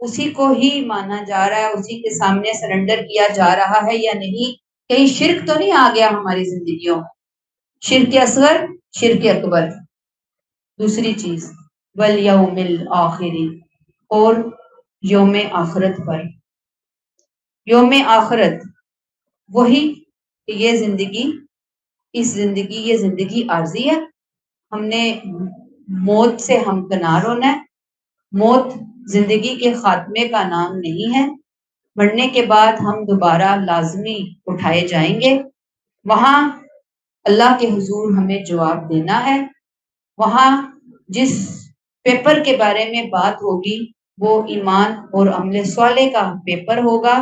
اسی کو ہی مانا جا رہا ہے، اسی کے سامنے سرنڈر کیا جا رہا ہے یا نہیں؟ کہیں شرک تو نہیں آ گیا ہماری زندگیوں میں؟ شرک اصغر، شرک اکبر۔ دوسری چیز والیوم الآخری، اور یوم آخرت پر۔ یوم آخرت وہی کہ یہ زندگی عارضی ہے، ہم نے موت سے ہمکنار ہونا ہے۔ موت زندگی کے خاتمے کا نام نہیں ہے۔ مرنے کے بعد ہم دوبارہ لازمی اٹھائے جائیں گے، وہاں اللہ کے حضور ہمیں جواب دینا ہے۔ وہاں جس پیپر کے بارے میں بات ہوگی وہ ایمان اور عمل صالح کا پیپر ہوگا،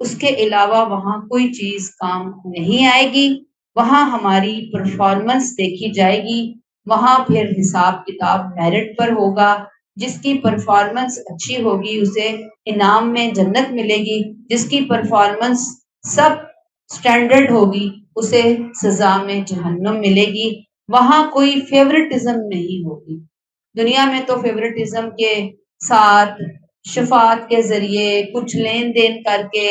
اس کے علاوہ وہاں کوئی چیز کام نہیں آئے گی۔ وہاں ہماری پرفارمنس دیکھی جائے گی، وہاں پھر حساب کتاب میرٹ پر ہوگا۔ جس کی پرفارمنس اچھی ہوگی اسے انعام میں جنت ملے گی، جس کی پرفارمنس سب سٹینڈرڈ ہوگی اسے سزا میں جہنم ملے گی۔ وہاں کوئی فیورٹزم نہیں ہوگی۔ دنیا میں تو فیورٹزم کے ساتھ شفاعت کے ذریعے کچھ لین دین کر کے،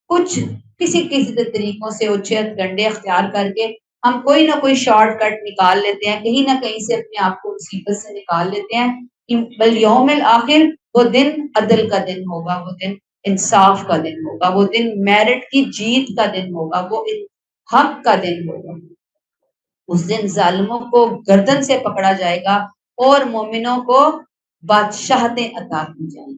کچھ کسی طریقوں سے اچھت گنڈے اختیار کر کے ہم کوئی نہ کوئی شارٹ کٹ نکال لیتے ہیں، کہیں نہ کہیں سے اپنے آپ کو مصیبت سے نکال لیتے ہیں۔ بل یوم الآخر وہ دن عدل کا دن ہوگا، وہ دن انصاف کا دن ہوگا، وہ دن میرٹ کی جیت کا دن ہوگا، وہ حق کا دن ہوگا۔ اس دن ظالموں کو گردن سے پکڑا جائے گا اور مومنوں کو بادشاہتیں عطا کی جائیں گی۔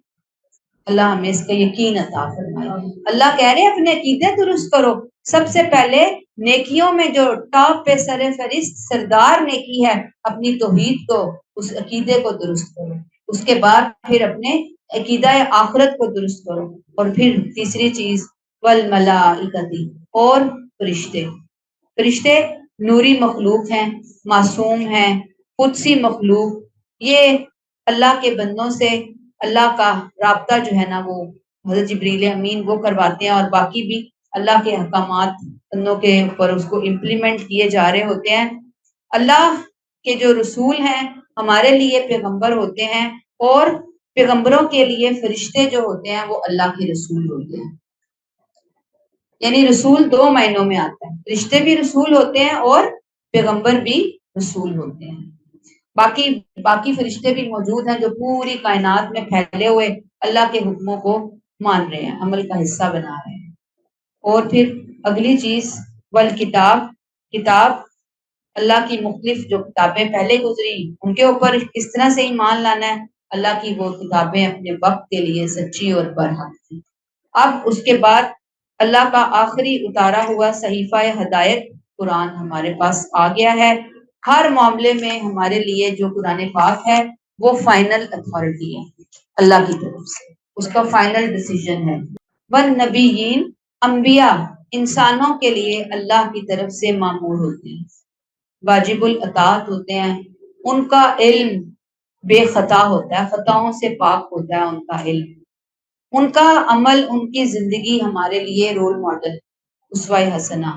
اللہ ہمیں اس کا یقین عطا فرمائے۔ اللہ کہہ رہے ہیں اپنے عقیدے درست کرو۔ سب سے پہلے نیکیوں میں جو ٹاپ پہ سر فہرست سردار نیکی ہے، اپنی توحید کو، اس عقیدے کو درست کرو۔ اس کے بعد پھر اپنے عقیدہ آخرت کو درست کرو، اور پھر تیسری چیز والملائکۃ، اور فرشتے۔ فرشتے نوری مخلوق ہیں، معصوم ہیں، قدسی مخلوق، یہ اللہ کے بندوں سے اللہ کا رابطہ جو ہے نا وہ حضرت جبریل امین وہ کرواتے ہیں، اور باقی بھی اللہ کے احکامات بندوں کے اوپر اس کو امپلیمنٹ کیے جا رہے ہوتے ہیں۔ اللہ کے جو رسول ہیں ہمارے لیے پیغمبر ہوتے ہیں، اور پیغمبروں کے لیے فرشتے جو ہوتے ہیں وہ اللہ کے رسول ہوتے ہیں۔ یعنی رسول دو معنوں میں آتا ہے، فرشتے بھی رسول ہوتے ہیں اور پیغمبر بھی رسول ہوتے ہیں۔ باقی فرشتے بھی موجود ہیں جو پوری کائنات میں پھیلے ہوئے اللہ کے حکموں کو مان رہے ہیں، عمل کا حصہ بنا رہے ہیں۔ اور پھر اگلی چیز والکتاب، کتاب، اللہ کی مختلف جو کتابیں پہلے گزری ان کے اوپر کس طرح سے ایمان لانا ہے۔ اللہ کی وہ کتابیں اپنے وقت کے لیے سچی اور برحق تھی۔ اب اس کے بعد اللہ کا آخری اتارا ہوا صحیفہ ہدایت قرآن ہمارے پاس آ گیا ہے۔ ہر معاملے میں ہمارے لیے جو قرآن پاک ہے وہ فائنل اتھارٹی ہے اللہ کی طرف سے، اس کا فائنل ڈیسیژن ہے۔ والنبیین، انبیاء انسانوں کے لیے اللہ کی طرف سے مامور ہوتے ہیں، واجب الاطاعت ہوتے ہیں، ان کا علم بے خطا ہوتا ہے، خطاؤں سے پاک ہوتا ہے ان کا علم، ان کا عمل، ان کی زندگی ہمارے لیے رول ماڈل، اسوہ حسنہ۔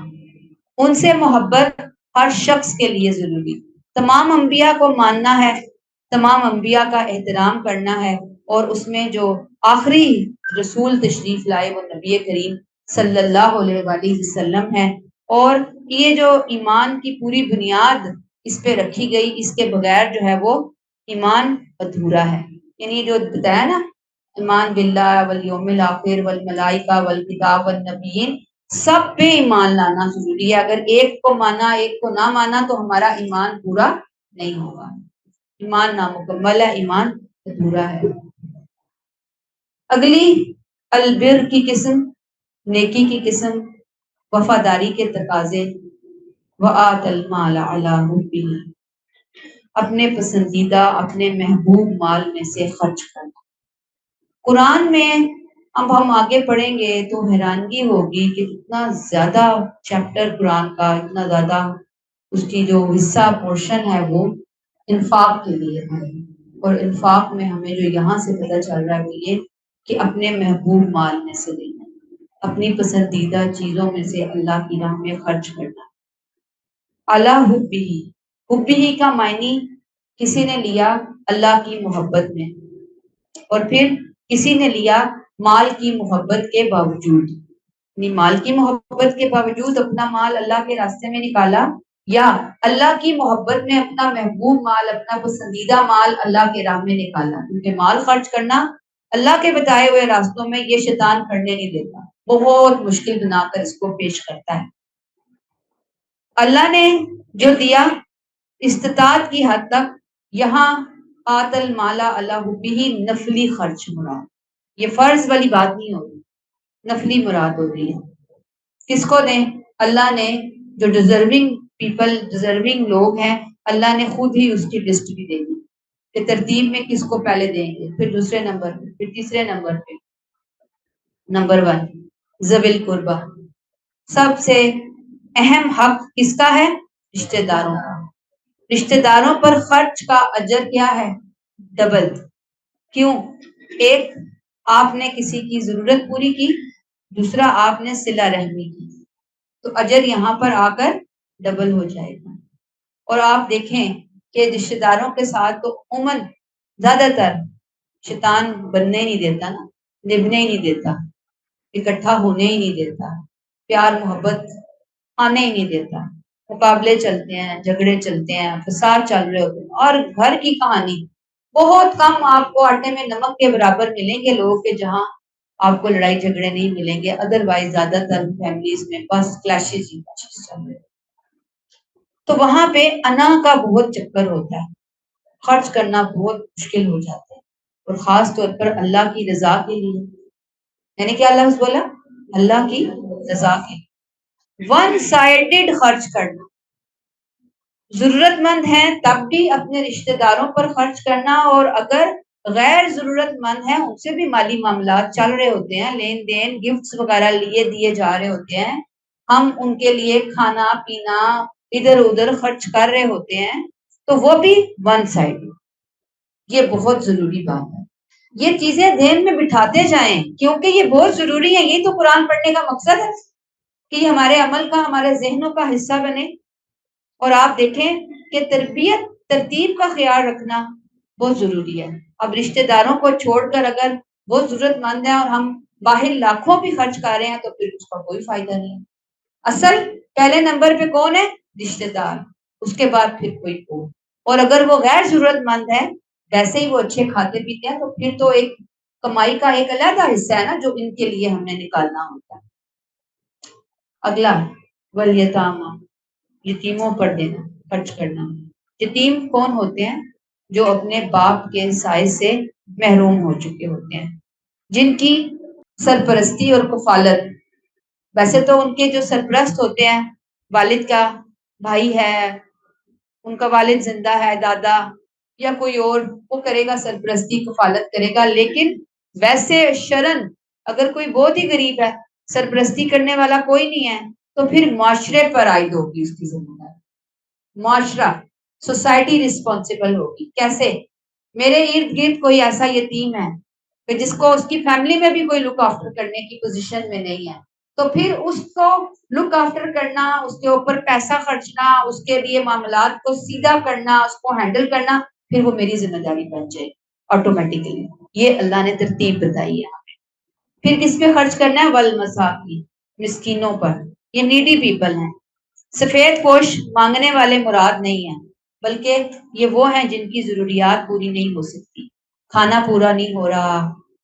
ان سے محبت ہر شخص کے لیے ضروری، تمام انبیاء کو ماننا ہے، تمام انبیاء کا احترام کرنا ہے، اور اس میں جو آخری رسول تشریف لائے وہ نبی کریم صلی اللہ علیہ وآلہ وسلم ہے۔ اور یہ جو ایمان کی پوری بنیاد اس پہ رکھی گئی، اس کے بغیر جو ہے وہ ایمان ادھورا ہے۔ یعنی جو بتایا نا، ایمان باللہ والیوم الآخر والملائکہ والکتاب والنبیین، سب پہ ایمان لانا ضروری ہے۔ اگر ایک کو مانا ایک کو نہ مانا تو ہمارا ایمان پورا نہیں ہوگا، ایمان نامکمل ہے، ایمان ادھورا ہے۔ اگلی البر کی قسم، نیکی کی قسم، وفاداری کے تقاضے، وآت المال علی حبہ، اپنے پسندیدہ اپنے محبوب مال میں سے خرچ کرنا۔ قرآن میں اب ہم آگے پڑھیں گے تو حیرانگی ہوگی کہ اتنا زیادہ چیپٹر قرآن کا، اتنا زیادہ اس کی جو حصہ پورشن ہے وہ انفاق کے لیے ہے۔ اور انفاق میں ہمیں جو یہاں سے پتہ چل رہا ہے وہ یہ کہ اپنے محبوب مال میں سے دینا، اپنی پسندیدہ چیزوں میں سے اللہ کی راہ میں خرچ کرنا۔ علی حبہ، حبہ کا معنی کسی نے لیا اللہ کی محبت میں، اور پھر کسی نے لیا مال کی محبت کے باوجود، یعنی مال کی محبت کے باوجود اپنا مال اللہ کے راستے میں نکالا، یا اللہ کی محبت میں اپنا محبوب مال، اپنا پسندیدہ مال اللہ کے راہ میں نکالا. کیونکہ مال خرچ کرنا اللہ کے بتائے ہوئے راستوں میں یہ شیطان کرنے نہیں دیتا، بہت مشکل بنا کر اس کو پیش کرتا ہے. اللہ نے جو دیا استطاعت کی حد تک، یہاں آت المالا اللہ بھی نفلی خرچ مراد، یہ فرض والی بات نہیں ہو رہی، نفلی مراد ہو رہی ہے. کس کو دیں؟ اللہ نے جو ڈیزرونگ پیپل، ڈیزرونگ لوگ ہیں، اللہ نے خود ہی اس کی لسٹ بھی دے دی کہ ترتیب میں کس کو پہلے دیں گے، پھر دوسرے نمبر پہ، پھر تیسرے نمبر پہ. نمبر 1 ذوی القربہ، سب سے اہم حق کس کا ہے؟ رشتہ داروں کا. رشتہ داروں پر خرچ کا اجر کیا ہے؟ ڈبل. کیوں؟ ایک، آپ نے کسی کی ضرورت پوری کی، دوسرا آپ نے صلہ رحمی کی، تو اجر یہاں پر آ کر ڈبل ہو جائے گا. اور آپ دیکھیں کہ رشتہ داروں کے ساتھ تو عموماً زیادہ تر شیطان بننے ہی نہیں دیتا نا، نبھنے ہی نہیں دیتا، اکٹھا ہونے ہی نہیں دیتا، پیار محبت آنے ہی نہیں دیتا. مقابلے چلتے ہیں، جھگڑے چلتے ہیں، فساد چل رہے ہوتے ہیں. اور گھر کی کہانی بہت کم آپ کو آٹے میں نمک کے برابر ملیں گے لوگ کہ جہاں آپ کو لڑائی جھگڑے نہیں ملیں گے. ادروائز زیادہ تر فیملیز میں بس کلیشز ہی چل رہے. تو وہاں پہ انا کا بہت چکر ہوتا ہے، خرچ کرنا بہت مشکل ہو جاتا ہے، اور خاص طور پر اللہ کی رضا کے لیے. یعنی کیا لفظ بولا؟ اللہ کی رضا کے لیے. ون سائیڈڈ خرچ کرنا، ضرورت مند ہیں تب بھی اپنے رشتہ داروں پر خرچ کرنا، اور اگر غیر ضرورت مند ہیں ان سے بھی مالی معاملات چل رہے ہوتے ہیں، لین دین، گفٹس وغیرہ لیے دیے جا رہے ہوتے ہیں، ہم ان کے لیے کھانا پینا ادھر ادھر خرچ کر رہے ہوتے ہیں، تو وہ بھی ون سائڈ. یہ بہت ضروری بات ہے. یہ چیزیں ذہن میں بٹھاتے جائیں کیونکہ یہ بہت ضروری ہے. یہ تو قرآن پڑھنے کا مقصد ہے کہ یہ ہمارے عمل کا، ہمارے ذہنوں کا حصہ بنے. اور آپ دیکھیں کہ ترتیب کا خیال رکھنا بہت ضروری ہے. اب رشتہ داروں کو چھوڑ کر اگر وہ ضرورت مند ہے اور ہم باہر لاکھوں بھی خرچ کر رہے ہیں تو پھر اس کا کوئی فائدہ نہیں ہے. اصل پہلے نمبر پہ کون ہے؟ رشتہ دار، اس کے بعد پھر کوئی کو. اور اگر وہ غیر ضرورت مند ہے، ویسے ہی وہ اچھے کھاتے پیتے ہیں، تو پھر تو ایک کمائی کا ایک علیحدہ حصہ ہے نا جو ان کے لیے ہم نے نکالنا ہوتا ہے. اگلا والیتاما، یتیموں پر دینا، خرچ کرنا. یتیم کون ہوتے ہیں؟ جو اپنے باپ کے سائے سے محروم ہو چکے ہوتے ہیں، جن کی سرپرستی اور کفالت، ویسے تو ان کے جو سرپرست ہوتے ہیں والد کا بھائی ہے، ان کا والد زندہ ہے، دادا یا کوئی اور، وہ کرے گا سرپرستی، کفالت کرے گا. لیکن ویسے شرن اگر کوئی بہت ہی غریب ہے، سرپرستی کرنے والا کوئی نہیں ہے، تو پھر معاشرے پر عائد ہوگی اس کی ذمہ داری. معاشرہ، سوسائٹی رسپانسبل ہوگی. کیسے؟ میرے ارد گرد کوئی ایسا یتیم ہے کہ جس کو اس کی فیملی میں بھی کوئی لک آفٹر کرنے کی پوزیشن میں نہیں ہے، تو پھر اس کو لک آفٹر کرنا، اس کے اوپر پیسہ خرچنا، اس کے لیے معاملات کو سیدھا کرنا، اس کو ہینڈل کرنا، پھر وہ میری ذمہ داری بن جائے آٹومیٹکلی. یہ اللہ نے ترتیب بتائی ہے. پھر کس پہ خرچ کرنا ہے؟ والمساکین، مسکینوں پر. یہ نیڈی پیپل ہیں. سفید پوش مانگنے والے مراد نہیں ہیں، بلکہ یہ وہ ہیں جن کی ضروریات پوری نہیں ہو سکتی. کھانا پورا نہیں ہو رہا،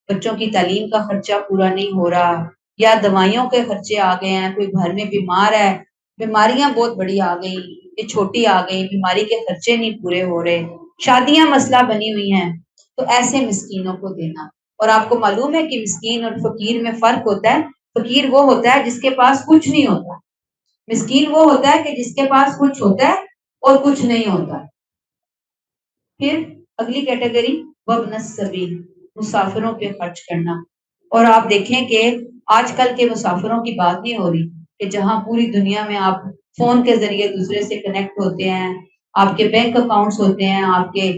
بچوں کی تعلیم کا خرچہ پورا نہیں ہو رہا، یا دوائیوں کے خرچے آ گئے ہیں، کوئی گھر میں بیمار ہے، بیماریاں بہت بڑی آ گئی، یہ چھوٹی آ گئی، بیماری کے خرچے نہیں پورے ہو رہے، شادیاں مسئلہ بنی ہوئی ہیں، تو ایسے مسکینوں کو دینا. اور آپ کو معلوم ہے کہ مسکین اور فقیر میں فرق ہوتا ہے. فقیر وہ ہوتا ہے جس کے پاس کچھ نہیں ہوتا، مسکین وہ ہوتا ہے کہ جس کے پاس کچھ ہوتا ہے اور کچھ نہیں ہوتا. پھر اگلی کیٹیگری وابن السبیل، مسافروں پہ خرچ کرنا. اور آپ دیکھیں کہ آج کل کے مسافروں کی بات نہیں ہو رہی کہ جہاں پوری دنیا میں آپ فون کے ذریعے دوسرے سے کنیکٹ ہوتے ہیں، آپ کے بینک اکاؤنٹس ہوتے ہیں، آپ کے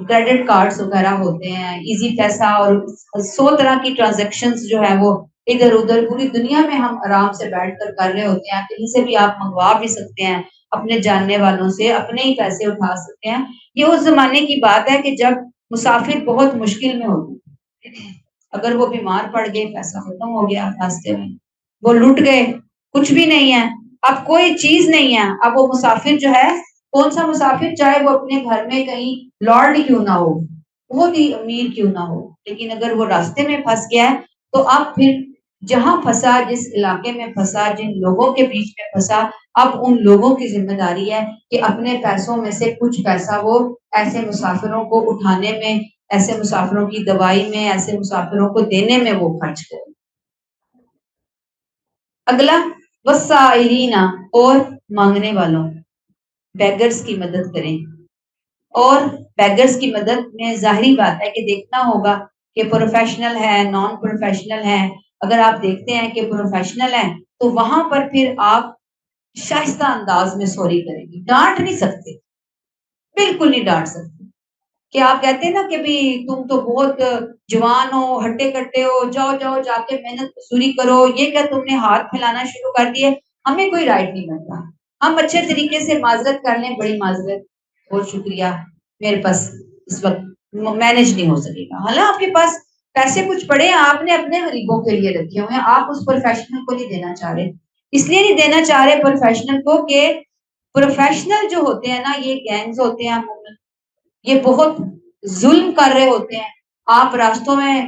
کریڈٹ کارڈز وغیرہ ہوتے ہیں، ایزی پیسہ اور 100 طرح کی ٹرانزیکشنز جو ہے وہ ادھر ادھر پوری دنیا میں ہم آرام سے بیٹھ کر کر رہے ہوتے ہیں. کہیں سے بھی آپ منگوا بھی سکتے ہیں، اپنے جاننے والوں سے اپنے ہی پیسے اٹھا سکتے ہیں. یہ اس زمانے کی بات ہے کہ جب مسافر بہت مشکل میں ہوتے، اگر وہ بیمار پڑ گئے، پیسہ ختم ہو گیا راستے میں، وہ لٹ گئے، کچھ بھی نہیں ہے، اب کوئی چیز نہیں ہے، اب وہ مسافر جو ہے، کون سا مسافر، چاہے وہ اپنے گھر میں کہیں لارڈ کیوں نہ ہو، بہت ہی امیر کیوں نہ ہو، لیکن اگر وہ راستے میں پھنس گیا ہے تو اب پھر جہاں پھنسا، جس علاقے میں پھنسا، جن لوگوں کے بیچ میں پھنسا، اب ان لوگوں کی ذمہ داری ہے کہ اپنے پیسوں میں سے کچھ پیسہ وہ ایسے مسافروں کو اٹھانے میں، ایسے مسافروں کی دوائی میں، ایسے مسافروں کو دینے میں وہ خرچ کرے۔ اگلا، وسائرین، اور مانگنے والوں، بیگرز کی مدد کریں۔ اور بیگرز کی مدد میں ظاہری بات ہے کہ دیکھنا ہوگا کہ پروفیشنل ہے، نان پروفیشنل ہے۔ اگر آپ دیکھتے ہیں کہ پروفیشنل ہے تو وہاں پر پھر آپ شائستہ انداز میں سوری کریں گے، ڈانٹ نہیں سکتے، بالکل نہیں ڈانٹ سکتے۔ کہ آپ کہتے ہیں نا کہ بھی تم تو بہت جوان ہو، ہٹے کٹے ہو، جاؤ جاؤ جا کے محنت مزدوری کرو، یہ کیا تم نے ہاتھ پھیلانا شروع کر دیے، ہمیں کوئی رائٹ نہیں بنتا۔ ہم اچھے طریقے سے معذرت کر لیں، بڑی معذرت، بہت شکریہ، میرے پاس اس وقت مینج نہیں ہو سکے گا۔ حالانکہ آپ کے پاس پیسے کچھ پڑے ہیں، آپ نے اپنے غریبوں کے لیے رکھے ہوئے ہیں، آپ اس پروفیشنل کو نہیں دینا چاہ رہے، اس لیے نہیں دینا چاہ رہے پروفیشنل کو کہ پروفیشنل جو ہوتے ہیں نا، یہ گینگز ہوتے ہیں، یہ بہت ظلم کر رہے ہوتے ہیں۔ آپ راستوں میں،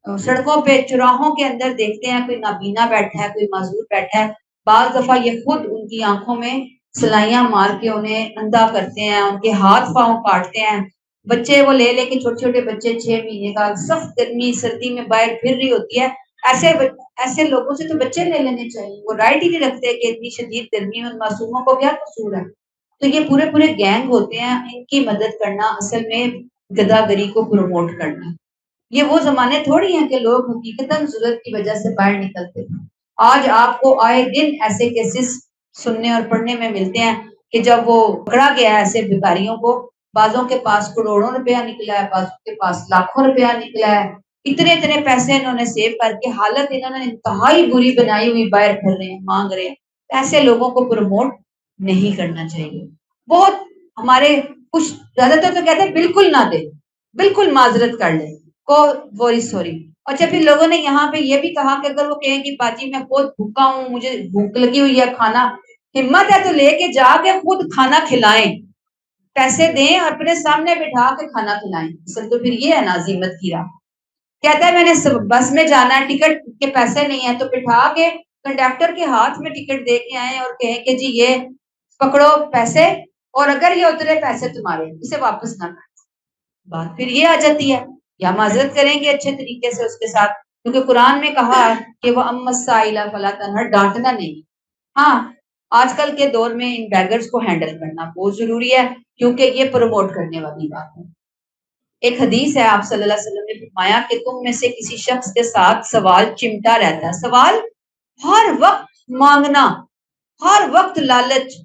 سڑکوں پہ، چوراہوں کے اندر دیکھتے ہیں کوئی نابینا بیٹھا ہے، کوئی معذور بیٹھا ہے، بعض دفعہ یہ خود ان کی آنکھوں میں سلائیاں مار کے انہیں اندھا کرتے ہیں، ان کے ہاتھ پاؤں کاٹتے ہیں، بچے وہ لے لے کے، چھوٹے چھوٹے بچے 6 مہینے کا، سخت گرمی سردی میں باہر پھر رہی ہوتی ہے، ایسے لوگوں سے تو بچے لے لینے چاہیے، وہ رائٹ ہی نہیں رکھتے کہ اتنی شدید گرمی میں ان معصوموں کو کیا قصور ہے۔ تو یہ پورے گینگ ہوتے ہیں، ان کی مدد کرنا اصل میں گداگری کو پروموٹ کرنا۔ یہ وہ زمانے تھوڑی ہیں کہ لوگ حقیقتاً ضرورت کی وجہ سے باہر نکلتے ہیں۔ آج آپ کو آئے دن ایسے کیسز سننے اور پڑھنے میں ملتے ہیں کہ جب وہ پکڑا گیا ہے ایسے بھکاریوں کو، بعضوں کے پاس کروڑوں روپیہ نکلا ہے، بعضوں کے پاس لاکھوں روپیہ نکلا ہے، اتنے پیسے انہوں نے سیو کر کے حالت انہوں نے انتہائی بری بنائی ہوئی، باہر پھر رہے ہیں، مانگ رہے ہیں۔ ایسے لوگوں کو پروموٹ نہیں کرنا چاہیے۔ بہت ہمارے کچھ زیادہ تر تو کہتے ہیں بالکل نہ دے، بالکل معذرت کر لیں، کو ویری سوری۔ اچھا، پھر لوگوں نے یہاں پہ یہ بھی کہا کہ اگر وہ کہیں کہ باجی میں بہت بھوکا ہوں، مجھے بھوک لگی ہوئی ہے، کھانا، ہمت ہے تو لے کے جا کے خود کھانا کھلائیں، پیسے دیں اور اپنے سامنے بٹھا کے کھانا کھلائیں۔ اصل تو پھر یہ ہے نا عزیمت کی راہ۔ کہتا ہے میں نے بس میں جانا ہے، ٹکٹ کے پیسے نہیں ہیں، تو بٹھا کے کنڈکٹر کے ہاتھ میں ٹکٹ دے کے آئیں اور کہیں کہ جی یہ پکڑو پیسے، اور اگر یہ اترے پیسے تمہارے، اسے واپس نہ کریں۔ بات پھر یہ آ جاتی ہے، یا معذرت کریں گے اچھے طریقے سے اس کے ساتھ، کیونکہ قرآن میں کہا کہ وہ اما السائل فلا تنہر، ڈانٹنا نہیں۔ ہاں، آج کل کے دور میں ان بیگرز کو ہینڈل کرنا بہت ضروری ہے، کیونکہ یہ پروموٹ کرنے والی بات ہے۔ ایک حدیث ہے، آپ صلی اللہ علیہ وسلم نے فرمایا کہ تم میں سے کسی شخص کے ساتھ سوال چمٹا رہتا ہے، سوال، ہر وقت مانگنا، ہر وقت لالچ،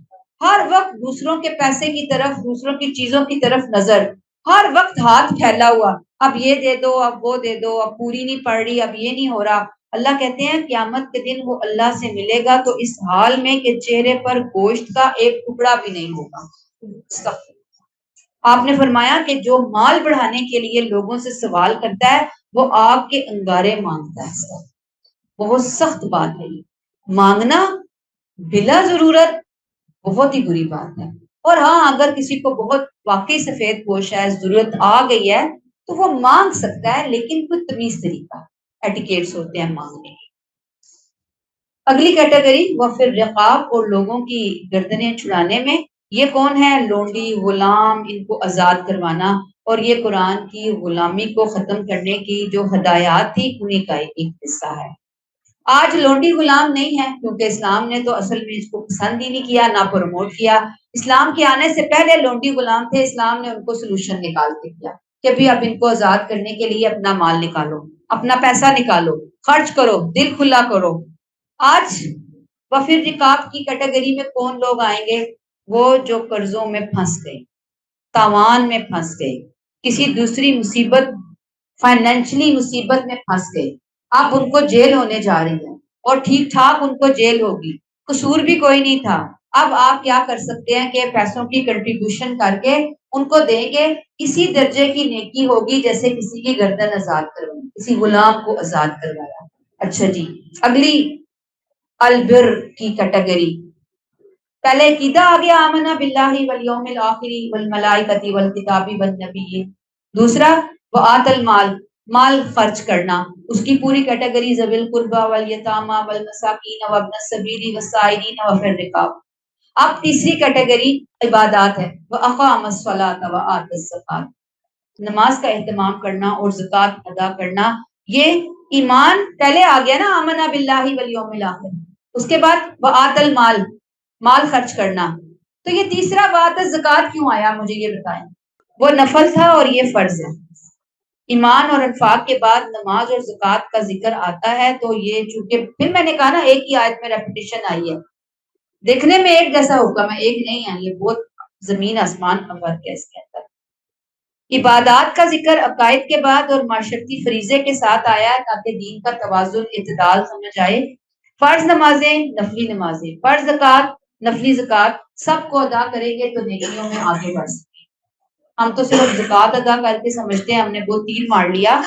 ہر وقت دوسروں کے پیسے کی طرف، دوسروں کی چیزوں کی طرف نظر، ہر وقت ہاتھ پھیلا ہوا، اب یہ دے دو، اب وہ دے دو، اب پوری نہیں پڑ رہی، اب یہ نہیں ہو رہا۔ اللہ کہتے ہیں قیامت کے دن وہ اللہ سے ملے گا تو اس حال میں کہ چہرے پر گوشت کا ایک ٹکڑا بھی نہیں ہوگا۔ آپ نے فرمایا کہ جو مال بڑھانے کے لیے لوگوں سے سوال کرتا ہے وہ آپ کے انگارے مانگتا ہے۔ بہت سخت بات ہے یہ، مانگنا بلا ضرورت بہت ہی بری بات ہے۔ اور ہاں، اگر کسی کو بہت واقعی سفید پوش ہے، ضرورت آ گئی ہے تو وہ مانگ سکتا ہے، لیکن کوئی تمیز طریقہ، ایٹیکیٹس ہوتے ہیں مانگنے کے۔ اگلی کیٹیگری، وفر رقاب، اور لوگوں کی گردنیں چھڑانے میں۔ یہ کون ہے؟ لونڈی، غلام، ان کو آزاد کروانا، اور یہ قرآن کی غلامی کو ختم کرنے کی جو ہدایات تھی انہیں کا ایک حصہ ہے۔ آج لونڈی غلام نہیں ہے، کیونکہ اسلام نے تو اصل میں اس کو پسند ہی نہیں کیا، نہ پروموٹ کیا۔ اسلام کے آنے سے پہلے لونڈی غلام تھے، اسلام نے ان کو سلوشن نکال کے دیا کہ بھی اب ان کو آزاد کرنے کے لیے اپنا مال نکالو، اپنا پیسہ نکالو، خرچ کرو، دل کھلا کرو۔ آج وفر رقاب کی کیٹیگری میں کون لوگ آئیں گے؟ وہ جو قرضوں میں پھنس گئے، تاوان میں پھنس گئے، کسی دوسری مصیبت، فائنینشلی مصیبت میں پھنس گئے، اب ان کو جیل ہونے جا رہی ہے، اور ٹھیک ٹھاک ان کو جیل ہوگی، قصور بھی کوئی نہیں تھا۔ اب آپ کیا کر سکتے ہیں کہ پیسوں کی کنٹریبیوشن کر کے ان کو دیں گے اسی درجے کی نیکی ہوگی جیسے کسی کی گردن آزاد کروائی، کسی غلام کو آزاد کروایا۔ اچھا جی، اگلی البر کی کیٹیگری، پہلے عقیدہ آ گیا آمنا باللہ والیوم الآخر والملائکۃ والکتاب والنبی، دوسرا وآت المال، مال خرچ کرنا، اس کی پوری کیٹیگری ذوی القربى والیتامى والمساکین وابن السبیل والسائلین وفی الرقاب۔ اب تیسری کیٹیگری عبادات ہے، وَأَقَامَ الصَّلَاةَ وَآتَى الزَّكَاةَ، نماز کا اہتمام کرنا اور زکوٰۃ ادا کرنا۔ یہ ایمان پہلے آ گیا نا آمنا باللہ والیوم الآخر، اس کے بعد وآت المال، مال خرچ کرنا، تو یہ تیسرا وآت الزکوٰۃ کیوں آیا مجھے یہ بتائیں؟ وہ نفل تھا اور یہ فرض ہے۔ ایمان اور انفاق کے بعد نماز اور زکوٰۃ کا ذکر آتا ہے تو یہ چونکہ پھر میں نے کہا نا ایک ہی آیت میں ریپیٹیشن آئی ہے، دیکھنے میں ایک جیسا حکم ہے، ایک نہیں ہے، یہ بہت زمین آسمان کا فرق ہے اس کے اندر۔ عبادات کا ذکر عقائد کے بعد اور معاشرتی فریضے کے ساتھ آیا ہے تاکہ دین کا توازن اعتدال سمجھ آئے۔ فرض نمازیں، نفلی نمازیں، فرض زکوٰۃ، نفلی زکوٰۃ سب کو ادا کریں گے تو نیکیوں میں آگے بڑھ سکیں۔ ہم تو صرف زکوٰۃ ادا کر کے سمجھتے ہیں ہم نے وہ تیر مار لیا،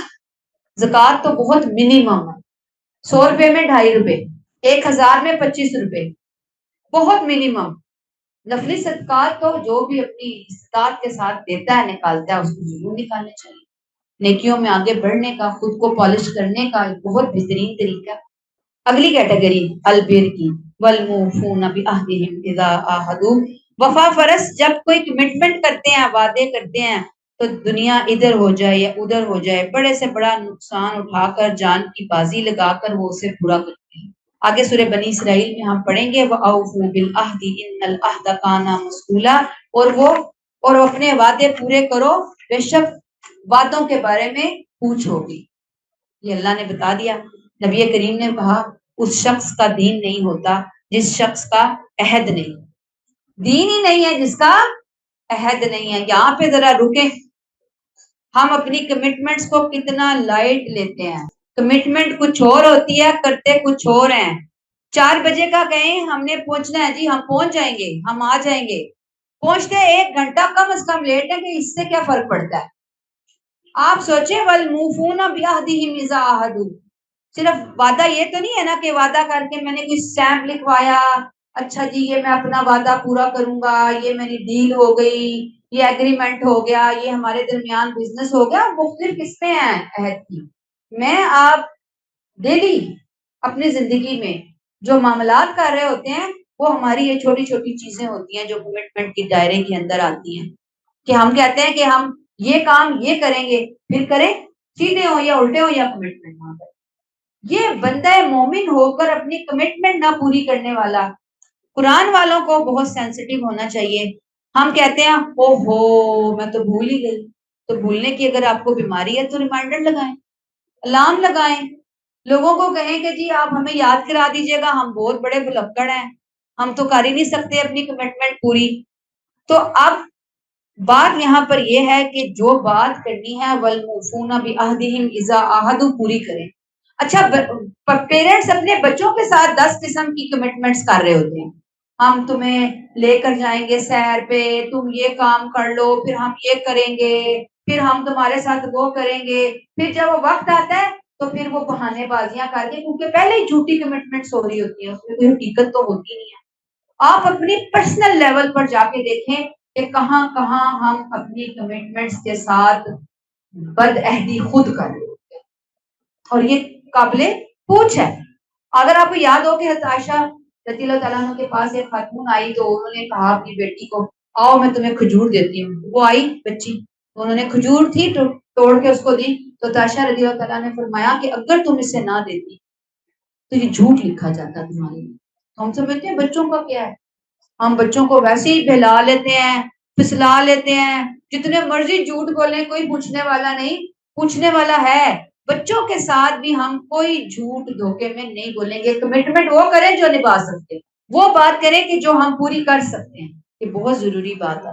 زکوٰۃ تو بہت منیمم ہے، 100 روپے میں 2.5 روپے، 1000 میں 25 روپے، بہت منیمم۔ نفلی صدقات تو جو بھی اپنی استطاعت کے ساتھ دیتا ہے نکالتا ہے، اس کو ضرور نکالنے چاہیے۔ نیکیوں میں آگے بڑھنے کا، خود کو پالش کرنے کا ایک بہت بہترین طریقہ۔ اگلی کیٹیگری البر کی، والموفون بعہدہم اذا عاہدوا، وفا فرض، جب کوئی کمٹمنٹ کرتے ہیں، وعدے کرتے ہیں تو دنیا ادھر ہو جائے یا ادھر ہو جائے، بڑے سے بڑا نقصان اٹھا کر، جان کی بازی لگا کر وہ اسے پورا کرتے ہیں۔ آگے سورہ بنی اسرائیل میں ہم پڑھیں گے وَأَوْفُوا بِالْعَهْدِ إِنَّ الْعَهْدَ كَانَ مَسْئُولًا، اور وہ اپنے وعدے پورے کرو، بے شک وعدوں کے بارے میں پوچھ ہوگی۔ یہ اللہ نے بتا دیا۔ نبی کریم نے کہا اس شخص کا دین نہیں ہوتا جس شخص کا عہد نہیں، دین ہی نہیں ہے جس کا عہد نہیں ہے۔ یہاں پہ ذرا رکیں، ہم اپنی کمٹمنٹس کو کتنا لائٹ لیتے ہیں۔ کمٹمنٹ کچھ اور ہوتی ہے، کرتے کچھ اور ہیں۔ 4 بجے کا کہیں ہم نے پہنچنا ہے، جی ہم پہنچ جائیں گے، ہم آ جائیں گے، پہنچتے 1 گھنٹہ کم از کم لیٹ ہے کہ اس سے کیا فرق پڑتا ہے؟ آپ سوچیں والموفون بعہدہم اذا عاہدوا، صرف وعدہ یہ تو نہیں ہے نا کہ وعدہ کر کے میں نے کوئی اسٹیمپ لکھوایا، اچھا جی یہ میں اپنا وعدہ پورا کروں گا، یہ میری ڈیل ہو گئی، یہ ایگریمنٹ ہو گیا، یہ ہمارے درمیان بزنس ہو گیا۔ مختلف قسمیں ہیں عہد کی۔ میں آپ ڈیلی اپنی زندگی میں جو معاملات کر رہے ہوتے ہیں وہ ہماری یہ چھوٹی چھوٹی چیزیں ہوتی ہیں جو کمٹمنٹ کے دائرے کے اندر آتی ہیں، کہ ہم کہتے ہیں کہ ہم یہ کام یہ کریں گے، پھر کریں، سیدھے ہو یا الٹے ہو یا کمٹمنٹ نہ کریں۔ یہ بندہ مومن ہو کر اپنی کمٹمنٹ نہ پوری کرنے والا، قرآن والوں کو بہت سینسٹیو ہونا چاہیے۔ ہم کہتے ہیں او ہو میں تو بھول ہی گئی، تو بھولنے کی اگر آپ کو بیماری ہے تو ریمائنڈر لگائیں، الارم لگائیں، لوگوں کو کہیں کہ جی آپ ہمیں یاد کرا دیجیے گا، ہم بہت بڑے بھلکڑ ہیں، ہم تو کر ہی نہیں سکتے اپنی کمٹمنٹ پوری۔ تو اب بات یہاں پر یہ ہے کہ جو بات کرنی ہے والموفون بعہدہم اذا عاہدوا پوری کریں۔ اچھا پیرنٹس اپنے بچوں کے ساتھ 10 قسم کی کمٹمنٹس کر رہے ہوتے ہیں، ہم تمہیں لے کر جائیں گے سیر پہ، تم یہ کام کر لو، پھر ہم یہ کریں گے، پھر ہم تمہارے ساتھ وہ کریں گے، پھر جب وہ وقت آتا ہے تو پھر وہ بہانے بازیاں کر کے، کیونکہ پہلے ہی جھوٹی کمٹمنٹس ہو رہی ہوتی ہیں، اس میں کوئی حقیقت تو ہوتی نہیں ہے۔ آپ اپنی پرسنل لیول پر جا کے دیکھیں کہ کہاں کہاں ہم اپنی کمٹمنٹس کے ساتھ بد عہدی خود کر رہے ہوتے ہیں، اور یہ قابل پوچھ ہے۔ اگر آپ کو یاد ہو کہ حضرت عائشہ رضی اللہ تعالیٰ عنہ کے پاس ایک خاتون آئی تو انہوں نے کہا اپنی بیٹی کو آؤ میں تمہیں کھجور دیتی ہوں، وہ آئی بچی، تو انہوں نے کھجور تھی تو توڑ کے اس کو دی، تو عائشہ رضی اللہ تعالیٰ نے فرمایا کہ اگر تم اسے نہ دیتی تو یہ جھوٹ لکھا جاتا تمہارے لیے۔ ہم سمجھتے ہیں بچوں کا کیا ہے، ہم بچوں کو ویسے ہی بہلا لیتے ہیں، پھسلا لیتے ہیں، جتنے مرضی جھوٹ بولیں کوئی پوچھنے والا نہیں، پوچھنے والا ہے۔ بچوں کے ساتھ بھی ہم کوئی جھوٹ دھوکے میں نہیں بولیں گے، کمٹمنٹ وہ کریں جو نبھا سکتے ہیں، وہ بات کریں کہ جو ہم پوری کر سکتے ہیں، یہ بہت ضروری بات ہے۔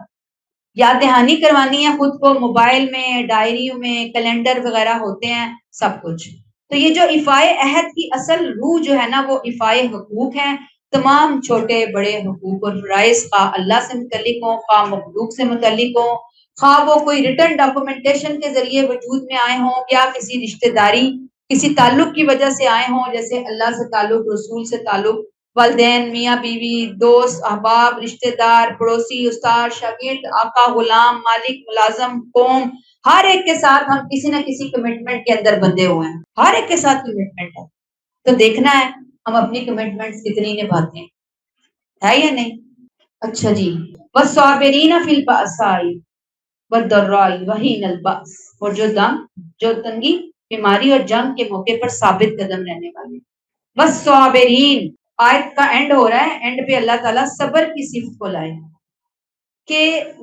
یاد دہانی کروانی ہے خود کو، موبائل میں، ڈائریوں میں، کیلنڈر وغیرہ ہوتے ہیں، سب کچھ۔ تو یہ جو ایفائے عہد کی اصل روح جو ہے نا وہ ایفائے حقوق ہیں، تمام چھوٹے بڑے حقوق اور فرائض، خواہ اللہ سے متعلق ہوں، خواہ مخلوق سے متعلق ہوں، خواہ وہ کوئی ریٹرن ڈاکومنٹیشن کے ذریعے وجود میں آئے ہوں یا کسی رشتہ داری کسی تعلق کی وجہ سے آئے ہوں، جیسے اللہ سے تعلق، رسول سے تعلق، والدین، میاں بیوی، دوست، احباب، رشتہ دار، پڑوسی، استاد، شاگرد، آقا، غلام، مالک، ملازم، قوم، ہر ایک کے ساتھ ہم کسی نہ کسی کمٹمنٹ کے اندر بندھے ہوئے ہیں، ہر ایک کے ساتھ کمٹمنٹ ہے، تو دیکھنا ہے ہم اپنی کمٹمنٹ کتنی نبھاتے ہیں، ہے یا نہیں؟ اچھا جی، والصابرین فی البأساء والضراء وحین البأس، اور جو تنگی، بیماری اور جنگ کے موقع پر ثابت قدم رہنے والے، والصابرین، آیت کا اینڈ ہو رہا ہے، اینڈ پہ اللہ تعالیٰ صبر کی صفت کو لائے کہ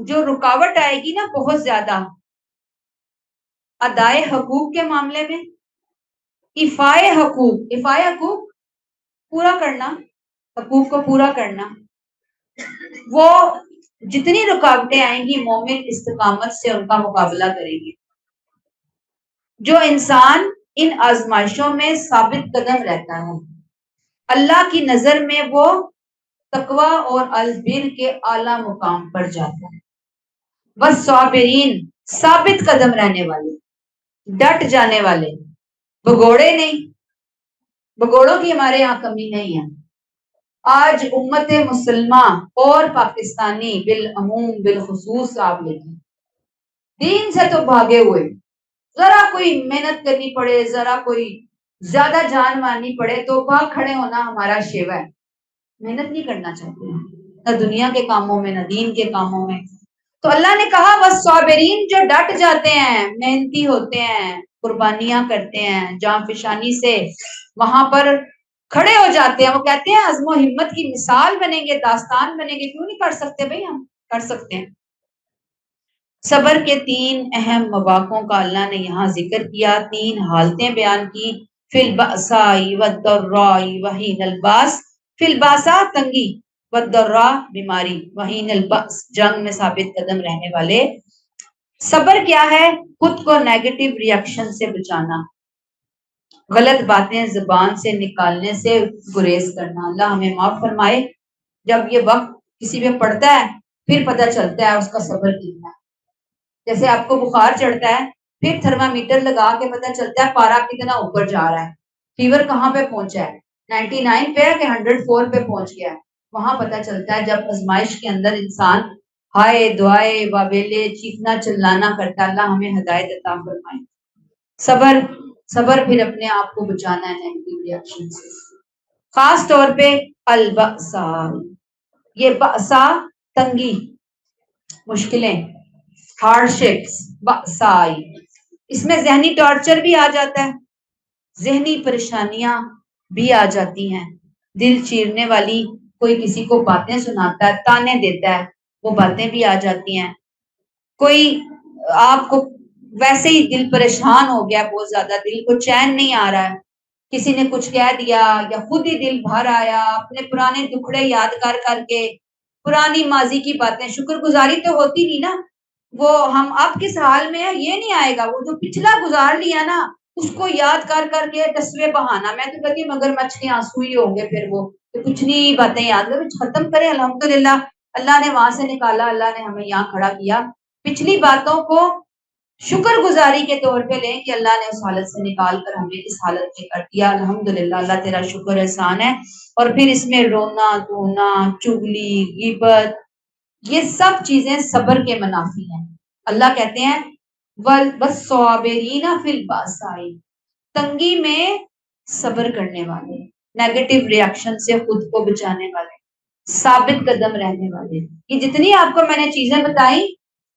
جو رکاوٹ آئے گی نا بہت زیادہ ادائے حقوق کے معاملے میں، ایفائے حقوق پورا کرنا، حقوق کو پورا کرنا، وہ جتنی رکاوٹیں آئیں گی مومن استقامت سے ان کا مقابلہ کریں گے۔ جو انسان ان آزمائشوں میں ثابت قدم رہتا ہے اللہ کی نظر میں وہ تقوی اور البر کے اعلیٰ مقام پر جاتا ہے۔ بس صابرین، ثابت قدم رہنے والے، ڈٹ جانے والے، بگوڑے نہیں، بگوڑوں کی ہمارے یہاں کمی نہیں ہے۔ آج امت مسلمہ اور پاکستانی بالعموم بالخصوص آپ لیکن دین سے تو بھاگے ہوئے، ذرا کوئی محنت کرنی پڑے، ذرا کوئی زیادہ جان مارنی پڑے تو بھاگ کھڑے ہونا ہمارا شیوا ہے، محنت نہیں کرنا چاہتے نہ دنیا کے کاموں میں نہ دین کے کاموں میں۔ تو اللہ نے کہا والصابرین، جو ڈٹ جاتے ہیں، محنتی ہوتے ہیں، قربانیاں کرتے ہیں، جان فشانی سے وہاں پر کھڑے ہو جاتے ہیں، وہ کہتے ہیں عزم و ہمت کی مثال بنیں گے، داستان بنیں گے، کیوں نہیں کر سکتے بھائی، ہم کر سکتے ہیں۔ صبر کے تین اہم مواقعوں کا اللہ نے یہاں ذکر کیا، تین حالتیں بیان کی، فی البأساء والضراء وحین الباس، فی الباسا تنگی، والضراء بیماری، وحین البأس جنگ میں ثابت قدم رہنے والے۔ صبر کیا ہے؟ خود کو نیگیٹو ریئیکشن سے بچانا، غلط باتیں زبان سے نکالنے سے گریز کرنا۔ اللہ ہمیں معاف فرمائے، جب یہ وقت کسی پہ پڑتا ہے پھر پتہ چلتا ہے اس کا صبر کتنا ہے۔ جیسے آپ کو بخار چڑھتا ہے پھر تھرمامیٹر لگا کے پتہ چلتا ہے پارا کتنا اوپر جا رہا ہے، فیور کہاں پہ پہنچا ہے، 99 پہ کہ 104 پہ پہنچ گیا ہے، وہاں پتہ چلتا ہے جب آزمائش کے اندر انسان ہائے دعائے واویلے چیخنا چلانا کرتا ہے۔ اللہ ہمیں ہدایت عطا فرمائے۔ صبر پھر اپنے آپ کو بچانا ہے نیگیٹو ریئیکشن سے، خاص طور پہ البأسا، یہ بأسا تنگی، مشکلیں، ہارڈ شپس، بأسائی، اس میں ذہنی ٹارچر بھی آ جاتا ہے، ذہنی پریشانیاں بھی آ جاتی ہیں، دل چیرنے والی کوئی کسی کو باتیں سناتا ہے، تانے دیتا ہے، وہ باتیں بھی آ جاتی ہیں، کوئی آپ کو ویسے ہی دل پریشان ہو گیا، بہت زیادہ دل کو چین نہیں آ رہا ہے، کسی نے کچھ کہہ دیا یا خود ہی دل بھر آیا اپنے پرانے دکھڑے یاد کر کر کے، پرانی ماضی کی باتیں، شکر گزاری تو ہوتی نہیں نا، وہ ہم اب کس حال میں ہے یہ نہیں آئے گا، وہ جو پچھلا گزار لیا نا اس کو یاد کر کر کے ٹسوے بہانا، میں تو کہتی ہوں مگر مچھ کے آنسو ہی ہوں گے پھر وہ تو کچھ نہیں باتیں یاد کرو، ختم کریں الحمدللہ، اللہ نے وہاں سے نکالا، اللہ نے ہمیں یہاں کھڑا کیا، پچھلی باتوں کو شکر گزاری کے طور پہ لیں کہ اللہ نے اس حالت سے نکال کر ہمیں اس حالت میں کر دیا، الحمدللہ اللہ تیرا شکر احسان ہے۔ اور پھر اس میں رونا دھونا، چغلی، غیبت، یہ سب چیزیں صبر کے منافی ہیں۔ اللہ کہتے ہیں وَالصَّابِرِينَ فِي الْبَأْسَاءِ، تنگی میں صبر کرنے والے، نیگیٹو ریاکشن سے خود کو بچانے والے، ثابت قدم رہنے والے، یہ جتنی آپ کو میں نے چیزیں بتائیں،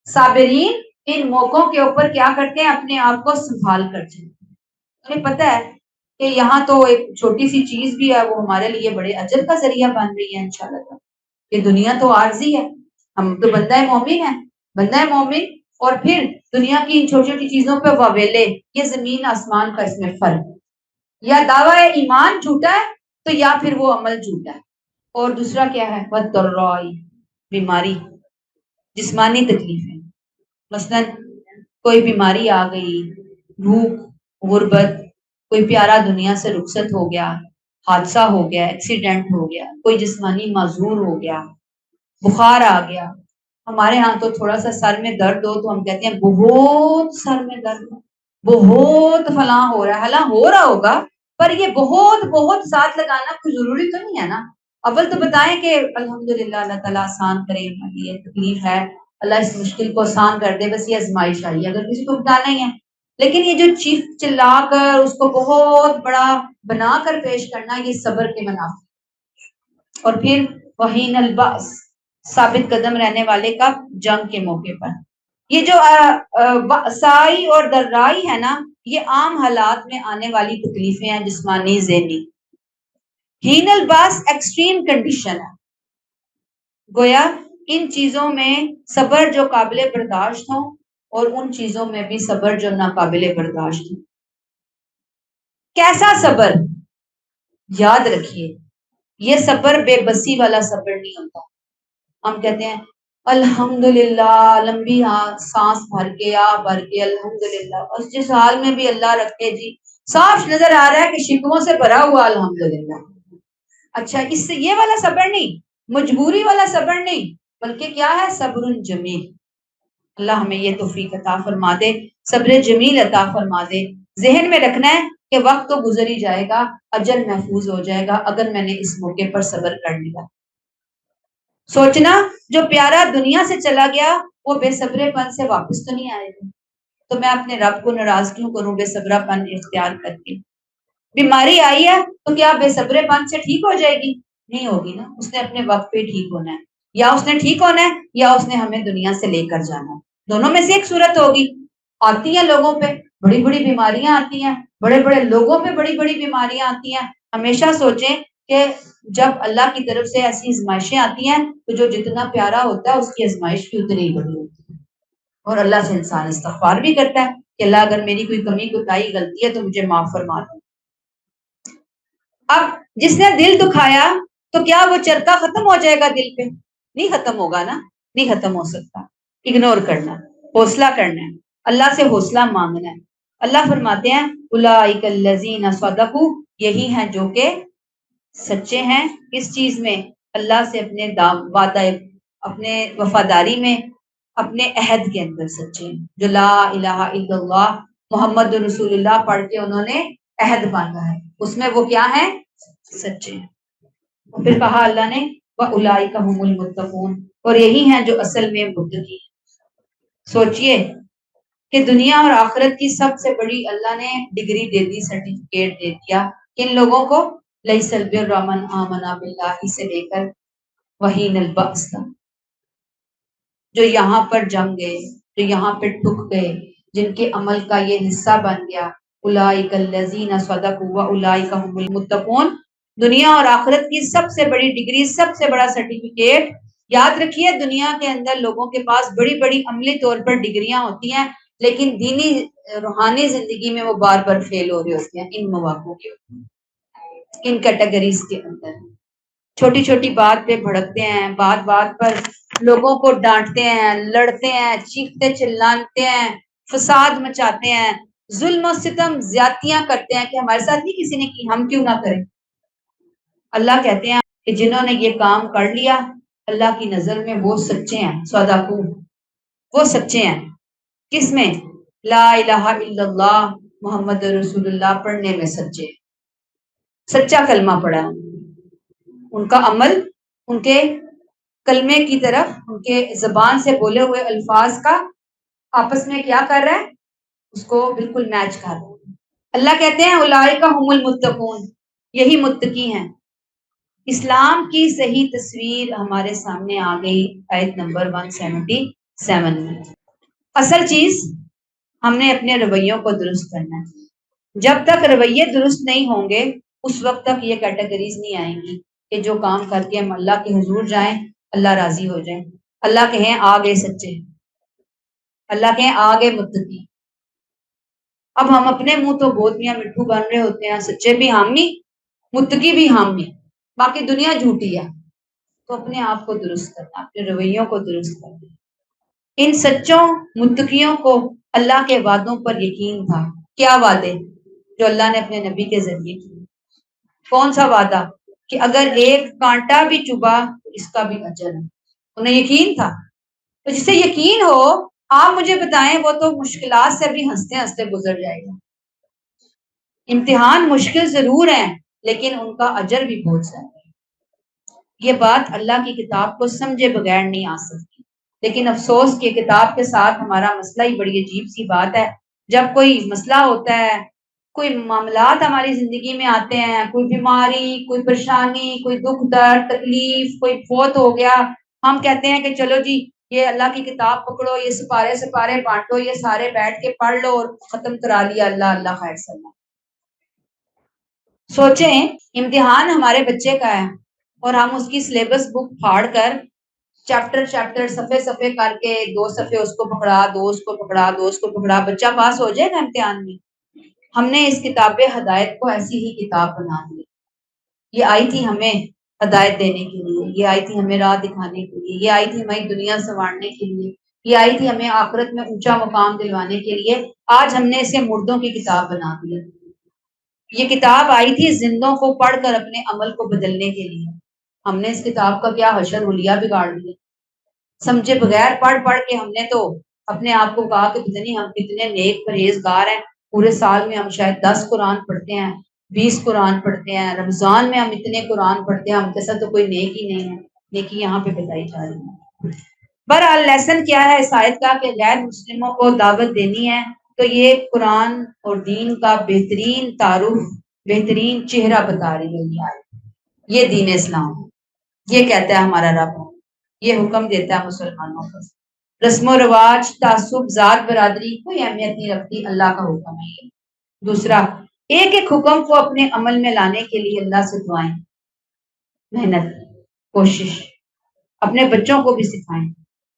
صابرین ان موقعوں کے اوپر کیا کرتے ہیں؟ اپنے آپ کو سنبھال کر چلتے ہیں۔ ہمیں پتہ ہے کہ یہاں تو ایک چھوٹی سی چیز بھی ہے وہ ہمارے لیے بڑے اجر کا ذریعہ بن رہی ہے انشاءاللہ، کہ دنیا تو عارضی ہے، ہم تو بندہ مومن ہے، بندہ مومن، اور پھر دنیا کی ان چھوٹی چھوٹی چیزوں پہ واویلے، یہ زمین آسمان کا اس میں فرق، یا دعوی ایمان جھوٹا ہے تو یا پھر وہ عمل جھوٹا ہے۔ اور دوسرا کیا ہے؟ والضراء، بیماری، جسمانی تکلیفیں، مثلا کوئی بیماری آ گئی، بھوک، غربت، کوئی پیارا دنیا سے رخصت ہو گیا، حادثہ ہو گیا، ایکسیڈنٹ ہو گیا، کوئی جسمانی معذور ہو گیا، بخار آ گیا، ہمارے ہاں تو تھوڑا سا سر میں درد ہو تو ہم کہتے ہیں بہت سر میں درد ہو، بہت فلاں ہو رہا ہے، حالانکہ ہو رہا ہوگا، پر یہ بہت بہت ساتھ لگانا کوئی ضروری تو نہیں ہے نا۔ اول تو بتائیں کہ الحمدللہ اللہ تعالیٰ آسان کرے، یہ تکلیف ہے، اللہ اس مشکل کو آسان کر دے، بس یہ آزمائش آئی ہے، اگر کسی کو بتانا ہی ہے۔ لیکن یہ جو چیخ چلا کر اس کو بہت بڑا بنا کر پیش کرنا، یہ صبر کے منافع۔ اور پھر وحین الباس، ثابت قدم رہنے والے کا جنگ کے موقع پر۔ یہ جو بأسائی اور درائی ہے نا، یہ عام حالات میں آنے والی تکلیفیں ہیں، جسمانی ذہنی۔ ہین الباس ایکسٹریم کنڈیشن ہے، گویا ان چیزوں میں صبر جو قابل برداشت ہوں، اور ان چیزوں میں بھی صبر جو ناقابل برداشت ہوں۔ کیسا صبر؟ یاد رکھیے، یہ صبر بے بسی والا صبر نہیں ہوتا۔ ہم کہتے ہیں الحمدللہ، لمبی سانس بھر کے الحمدللہ، اور جس حال میں بھی اللہ رکھے جی، صاف نظر آ رہا ہے کہ شکووں سے بھرا ہوا الحمدللہ۔ اچھا، اس سے یہ والا صبر نہیں، مجبوری والا صبر نہیں، بلکہ کیا ہے؟ صبر جمیل۔ اللہ ہمیں یہ توفیق عطا فرما دے، صبر جمیل عطا فرما دے۔ ذہن میں رکھنا ہے کہ وقت تو گزر ہی جائے گا، اجل محفوظ ہو جائے گا اگر میں نے اس موقع پر صبر کر لیا۔ سوچنا جو پیارا دنیا سے چلا گیا وہ بے صبرے پن سے واپس تو نہیں آئے گا، تو میں اپنے رب کو ناراض کیوں کروں بے صبرا پن اختیار کر کے؟ بیماری آئی ہے تو کیا بے صبرے پن سے ٹھیک ہو جائے گی؟ نہیں ہوگی نا، اس نے اپنے وقت پہ ٹھیک ہونا ہے، یا اس نے ٹھیک ہونا ہے یا اس نے ہمیں دنیا سے لے کر جانا ہے، دونوں میں سے ایک صورت ہوگی۔ آتی ہیں لوگوں پہ بڑی بڑی بیماریاں آتی ہیں، بڑے بڑے لوگوں پہ بڑی بڑی بیماریاں آتی ہیں۔ ہمیشہ سوچیں کہ جب اللہ کی طرف سے ایسی آزمائشیں آتی ہیں تو جو جتنا پیارا ہوتا ہے اس کی آزمائش بھی اتنی ہی بڑی ہوتی ہے، اور اللہ سے انسان استغفار بھی کرتا ہے کہ اللہ اگر میری کوئی کمی کوتاہی غلطی ہے تو مجھے معاف فرما دو۔ اب جس نے دل دکھایا تو کیا وہ چرتا ختم ہو جائے گا دل پہ؟ نہیں ختم ہوگا نا، نہیں ختم ہو سکتا۔ اگنور کرنا، حوصلہ کرنا ہے، اللہ سے حوصلہ مانگنا ہے۔ اللہ فرماتے ہیں اولئک الذین صدقوا، یہی ہیں جو کہ سچے ہیں کس چیز میں؟ اللہ سے اپنے وعدہ، اپنے وفاداری میں، اپنے عہد کے اندر سچے ہیں، جو لا الہ الا اللہ محمد رسول اللہ پڑھ کے انہوں نے عہد باندھا ہے، اس میں وہ کیا ہے؟ سچے ہیں۔ اور پھر کہا اللہ نے وَأُولَئِكَ هُمُ الْمُتَّقُونَ، اور یہی ہیں جو اصل میں متقی ہیں۔ سوچئے کہ دنیا اور آخرت کی سب سے بڑی اللہ نے ڈگری دے دی، سرٹیفکیٹ دے دیا کن لوگوں کو؟ لَيْسَ الْبِرُّ مَنْ آمَنَ بِاللَّهِ سے لے کر وَحِينَ الْبَأْسِ تک، جو یہاں پر جم گئے، جو یہاں پہ ٹک گئے، جن کے عمل کا یہ حصہ بن گیا، اولئک الذین صدقوا واولئک هم المتقون۔ دنیا اور آخرت کی سب سے بڑی ڈگری، سب سے بڑا سرٹیفکیٹ۔ یاد رکھیے دنیا کے اندر لوگوں کے پاس بڑی بڑی عملی طور پر ڈگریاں ہوتی ہیں، لیکن دینی روحانی زندگی میں وہ بار بار فیل ہو رہے ہوتے ہیں ان مواقعوں کے، ان کیٹیگریز کے اندر۔ چھوٹی چھوٹی بات پہ بھڑکتے ہیں، بات بات پر لوگوں کو ڈانٹتے ہیں، لڑتے ہیں، چیختے چلاتے ہیں، فساد مچاتے ہیں، ظلم و ستم زیادتیاں کرتے ہیں کہ ہمارے ساتھ نہیں کسی نے کی، ہم کیوں نہ کریں۔ اللہ کہتے ہیں کہ جنہوں نے یہ کام کر لیا اللہ کی نظر میں وہ سچے ہیں، صدقو، وہ سچے ہیں۔ کس میں؟ لا الہ الا اللہ محمد رسول اللہ پڑھنے میں سچے، سچا کلمہ پڑھا، ان کا عمل ان کے کلمے کی طرف، ان کے زبان سے بولے ہوئے الفاظ کا آپس میں کیا کر رہا ہے؟ اس کو بالکل میچ کر رہا ہے۔ اللہ کہتے ہیں اولئک هم المتقون، یہی متقی ہیں۔ اسلام کی صحیح تصویر ہمارے سامنے آ گئی آیت نمبر 177 میں۔ اصل چیز ہم نے اپنے رویوں کو درست کرنا ہے۔ جب تک رویے درست نہیں ہوں گے اس وقت تک یہ کیٹیگریز نہیں آئیں گی کہ جو کام کر کے ہم اللہ کے حضور جائیں اللہ راضی ہو جائیں، اللہ کہیں آ گئے سچے، اللہ کہیں آ گئے متقی۔ اب ہم اپنے منہ تو بہت میاں مٹھو بن رہے ہوتے ہیں، سچے بھی حامی، متقی بھی حامی، باقی دنیا جھوٹی ہے۔ تو اپنے آپ کو درست کرنا، اپنے رویوں کو درست کرنا۔ ان سچوں متقیوں کو اللہ کے وعدوں پر یقین تھا۔ کیا وعدے؟ جو اللہ نے اپنے نبی کے ذریعے کی۔ کون سا وعدہ؟ کہ اگر ایک کانٹا بھی چبھا تو اس کا بھی اجر ہے۔ انہیں یقین تھا تو جسے یقین ہو آپ مجھے بتائیں، وہ تو مشکلات سے بھی ہنستے ہنستے گزر جائے گا۔ امتحان مشکل ضرور ہیں لیکن ان کا اجر بھی بہت سا ہے۔ یہ بات اللہ کی کتاب کو سمجھے بغیر نہیں آ سکتی، لیکن افسوس کہ کتاب کے ساتھ ہمارا مسئلہ ہی بڑی عجیب سی بات ہے۔ جب کوئی مسئلہ ہوتا ہے، کوئی معاملات ہماری زندگی میں آتے ہیں، کوئی بیماری، کوئی پریشانی، کوئی دکھ درد تکلیف، کوئی فوت ہو گیا، ہم کہتے ہیں کہ چلو جی یہ اللہ کی کتاب پکڑو، یہ سپارے سپارے بانٹو، یہ سارے بیٹھ کے پڑھ لو اور ختم کرا لیا، اللہ اللہ خیر سلام۔ سوچیں امتحان ہمارے بچے کا ہے اور ہم اس کی سلیبس بک پھاڑ کر چیپٹر چیپٹر صفحے صفحے کر کے 2 صفحے اس کو پکڑا، 2 اس کو پکڑا، 2 اس کو پکڑا، بچہ پاس ہو جائے گا امتحان میں؟ ہم نے اس کتاب ہدایت کو ایسی ہی کتاب بنا دی۔ یہ آئی تھی ہمیں ہدایت دینے کے لیے، یہ آئی تھی ہمیں راہ دکھانے کے لیے، یہ آئی تھی ہماری دنیا سنوارنے کے لیے، یہ آئی تھی ہمیں آخرت میں اونچا مقام دلوانے کے لیے۔ آج ہم نے اسے مردوں کی کتاب بنا دیا۔ یہ کتاب آئی تھی زندوں کو پڑھ کر اپنے عمل کو بدلنے کے لیے۔ ہم نے اس کتاب کا کیا حشر حلیہ بگاڑ دیا۔ سمجھے بغیر پڑھ پڑھ کے ہم نے تو اپنے آپ کو کہا کہ پتہ نہیں ہم کتنے نیک پرہیزگار ہیں، پورے سال میں ہم شاید 10 قرآن پڑھتے ہیں، 20 قرآن پڑھتے ہیں، رمضان میں ہم اتنے قرآن پڑھتے ہیں، ہم کے ساتھ تو کوئی نیک ہی نہیں ہے۔ نیکی یہاں پہ بتائی جا رہی ہے۔ بہرحال لیسن کیا ہے اس آیت کا کہ غیر مسلموں کو دعوت دینی ہے تو یہ قرآن اور دین کا بہترین تعارف، بہترین چہرہ بتا رہی ہے یہ آیت۔ یہ دین اسلام، یہ کہتا ہے ہمارا رب، یہ حکم دیتا ہے مسلمانوں کو۔ رسم و رواج، تعصب، ذات برادری کوئی اہمیت نہیں رکھتی، اللہ کا حکم ہے یہ۔ دوسرا، ایک ایک حکم کو اپنے عمل میں لانے کے لیے اللہ سے دعائیں، محنت، کوشش، اپنے بچوں کو بھی سکھائیں،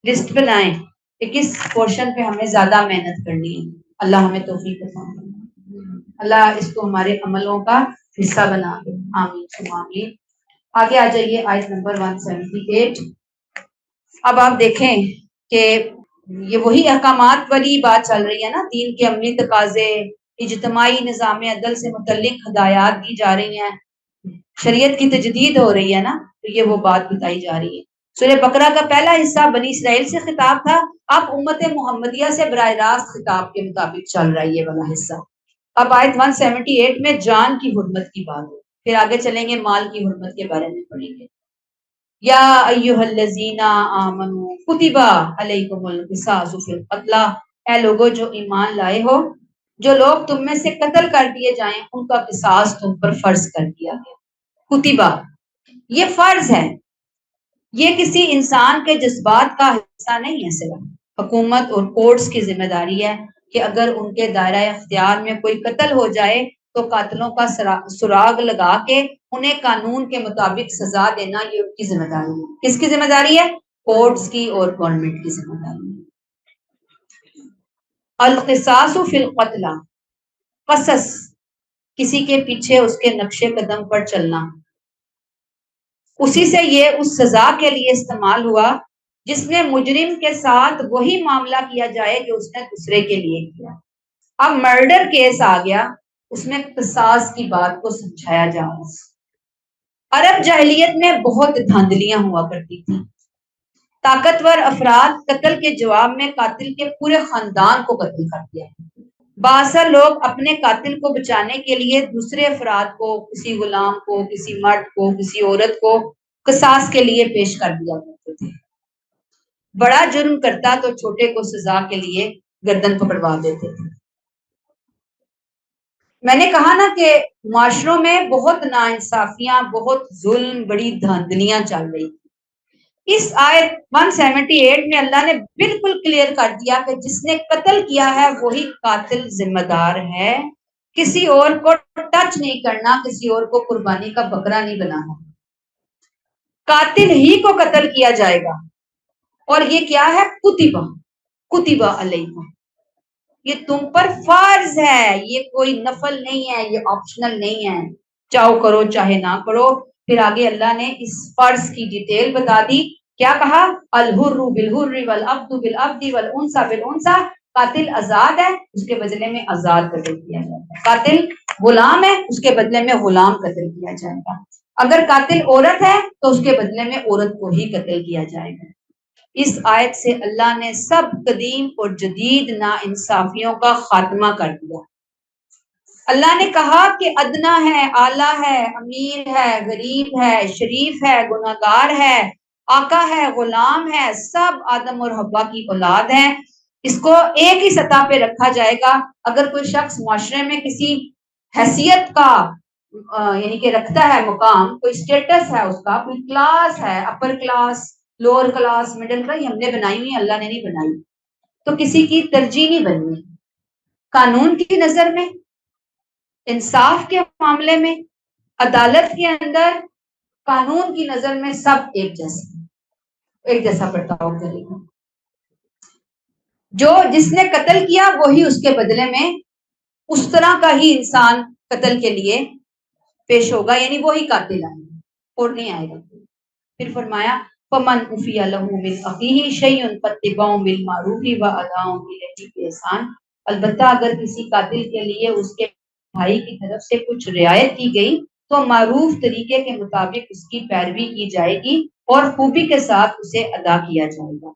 لسٹ بنائیں کہ کس پورشن پہ ہمیں زیادہ محنت کرنی ہے۔ اللہ ہمیں توفیق عطا فرمائے، اللہ اس کو ہمارے عملوں کا حصہ بنا دے، آمین ثم آمین۔ آگے آ جائیے آیت نمبر 178۔ اب آپ دیکھیں کہ یہ وہی احکامات والی بات چل رہی ہے نا، دین کے عملی تقاضے، اجتماعی نظام عدل سے متعلق ہدایات دی جا رہی ہیں، شریعت کی تجدید ہو رہی ہے نا، تو یہ وہ بات بتائی جا رہی ہے۔ سورہ بقرہ کا پہلا حصہ بنی اسرائیل سے خطاب تھا، اب امت محمدیہ سے براہ راست خطاب کے مطابق چل رہا ہے یہ والا حصہ۔ اب آیت 178 میں جان کی حرمت کی بات ہو، پھر آگے چلیں گے مال کی حرمت کے بارے میں پڑھیں گے۔ یا ایھا الذین آمنوا کتب علیکم القصاص فی القتلی، اے لوگو جو ایمان لائے ہو، جو لوگ تم میں سے قتل کر دیے جائیں ان کا قصاص تم پر فرض کر دیا گیا۔ کتبہ یہ فرض ہے، یہ کسی انسان کے جذبات کا حصہ نہیں ہے، صرف حکومت اور کورٹس کی ذمہ داری ہے کہ اگر ان کے دائرہ اختیار میں کوئی قتل ہو جائے تو قاتلوں کا سراغ لگا کے انہیں قانون کے مطابق سزا دینا، یہ ان کی ذمہ داری ہے۔ کس کی ذمہ داری ہے؟ کورٹس کی اور گورنمنٹ کی ذمہ داری ہے۔ القصاص فی القتلی، قصص کسی کے پیچھے اس کے نقش قدم پر چلنا، اسی سے یہ اس سزا کے لیے استعمال ہوا جس نے مجرم کے ساتھ وہی معاملہ کیا جائے جو اس نے دوسرے کے لیے کیا۔ اب مرڈر کیس آ گیا، اس میں قصاص کی بات کو سمجھایا جا رہا ہے۔ عرب جاہلیت میں بہت دھاندلیاں ہوا کرتی تھیں، طاقتور افراد قتل کے جواب میں قاتل کے پورے خاندان کو قتل کر دیا۔ باثر لوگ اپنے قاتل کو بچانے کے لیے دوسرے افراد کو، کسی غلام کو، کسی مرد کو، کسی عورت کو قصاص کے لیے پیش کر دیا کرتے تھے۔ بڑا جرم کرتا تو چھوٹے کو سزا کے لیے گردن پکڑوا دیتے تھے۔ میں نے کہا نا کہ معاشروں میں بہت ناانصافیاں، بہت ظلم، بڑی دھاندلیاں چل رہی تھی۔ اس آیت 178 میں اللہ نے بالکل کلیئر کر دیا کہ جس نے قتل کیا ہے وہی قاتل ذمہ دار ہے، کسی اور کو ٹچ نہیں کرنا، کسی اور کو قربانی کا بکرا نہیں بنانا، قاتل ہی کو قتل کیا جائے گا۔ اور یہ کیا ہے؟ کتبہ، کتبہ علیکم، یہ تم پر فرض ہے، یہ کوئی نفل نہیں ہے، یہ آپشنل نہیں ہے، چاہو کرو چاہے نہ کرو۔ پھر آگے اللہ نے اس فرض کی ڈیٹیل بتا دی، کیا کہا؟ الحر بالحر والعبد بالعبد والانثى بالانثى، قاتل آزاد ہے اس کے بدلے میں آزاد قتل کیا جائے گا، قاتل غلام ہے اس کے بدلے میں غلام قتل کیا جائے گا، اگر قاتل عورت ہے تو اس کے بدلے میں عورت کو ہی قتل کیا جائے گا۔ اس آیت سے اللہ نے سب قدیم اور جدید ناانصافیوں کا خاتمہ کر دیا۔ اللہ نے کہا کہ ادنا ہے، اعلیٰ ہے، امیر ہے، غریب ہے، شریف ہے، گناہگار ہے، آقا ہے، غلام ہے، سب آدم اور حوا کی اولاد ہیں۔ اس کو ایک ہی سطح پہ رکھا جائے گا۔ اگر کوئی شخص معاشرے میں کسی حیثیت کا یعنی کہ رکھتا ہے مقام، کوئی اسٹیٹس ہے، اس کا کوئی کلاس ہے، upper class, lower class, middle class, یہ ہم نے بنائی ہوئی، اللہ نے نہیں بنائی، تو کسی کی ترجیح نہیں بننی۔ قانون کی نظر میں، انصاف کے معاملے میں، عدالت کے اندر، قانون کی نظر میں سب ایک جیسا برتاؤ کرے گا۔ جس نے قتل کیا وہی اس کے بدلے میں اس طرح کا ہی انسان قتل کے لیے پیش ہوگا، یعنی وہی قاتل آئے گا اور نہیں آئے گا۔ پھر فرمایا فَمَنْ عُفِيَ لَهُ مِنْ أَخِيهِ شَيْءٌ فَاتِّبَاعٌ بِالْمَعْرُوفِ وَأَدَاءٌ إِلَيْهِ بِإِحْسَانٍ۔ البتہ اگر کسی قاتل کے لیے اس کے بھائی کی طرف سے کچھ رعایت کی گئی تو معروف طریقے کے مطابق اس کی پیروی کی جائے گی اور خوبی کے ساتھ اسے ادا کیا جائے گا۔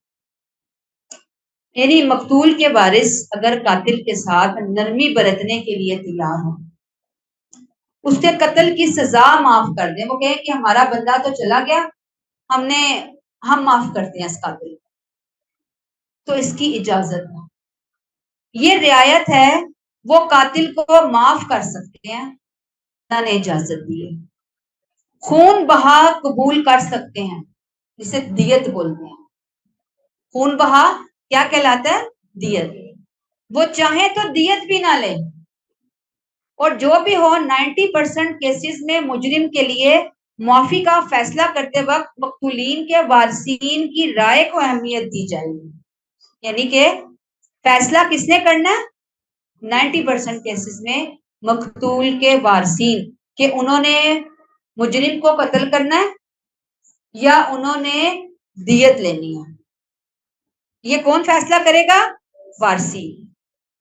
یعنی مقتول کے وارث اگر قاتل کے ساتھ نرمی برتنے کے لیے تیار ہوں، اس کے قتل کی سزا معاف کر دیں، وہ کہیں کہ ہمارا بندہ تو چلا گیا، ہم معاف کرتے ہیں اس قاتل کو، تو اس کی اجازت ہے، یہ رعایت ہے، وہ قاتل کو معاف کر سکتے ہیں، اللہ نے اجازت دی ہے۔ خون بہا قبول کر سکتے ہیں، جسے دیت بولتے ہیں۔ خون بہا کیا کہلاتا ہے؟ دیت۔ وہ چاہیں تو دیت بھی نہ لیں، اور جو بھی ہو 90% کیسز میں مجرم کے لیے معافی کا فیصلہ کرتے وقت مقتولین کے وارثین کی رائے کو اہمیت دی جائے گی۔ یعنی کہ فیصلہ کس نے کرنا ہے؟ 90% کیسز میں مقتول کے وارثین، کہ انہوں نے مجرم کو قتل کرنا ہے یا انہوں نے دیت لینی ہے، یہ کون فیصلہ کرے گا؟ وارثین۔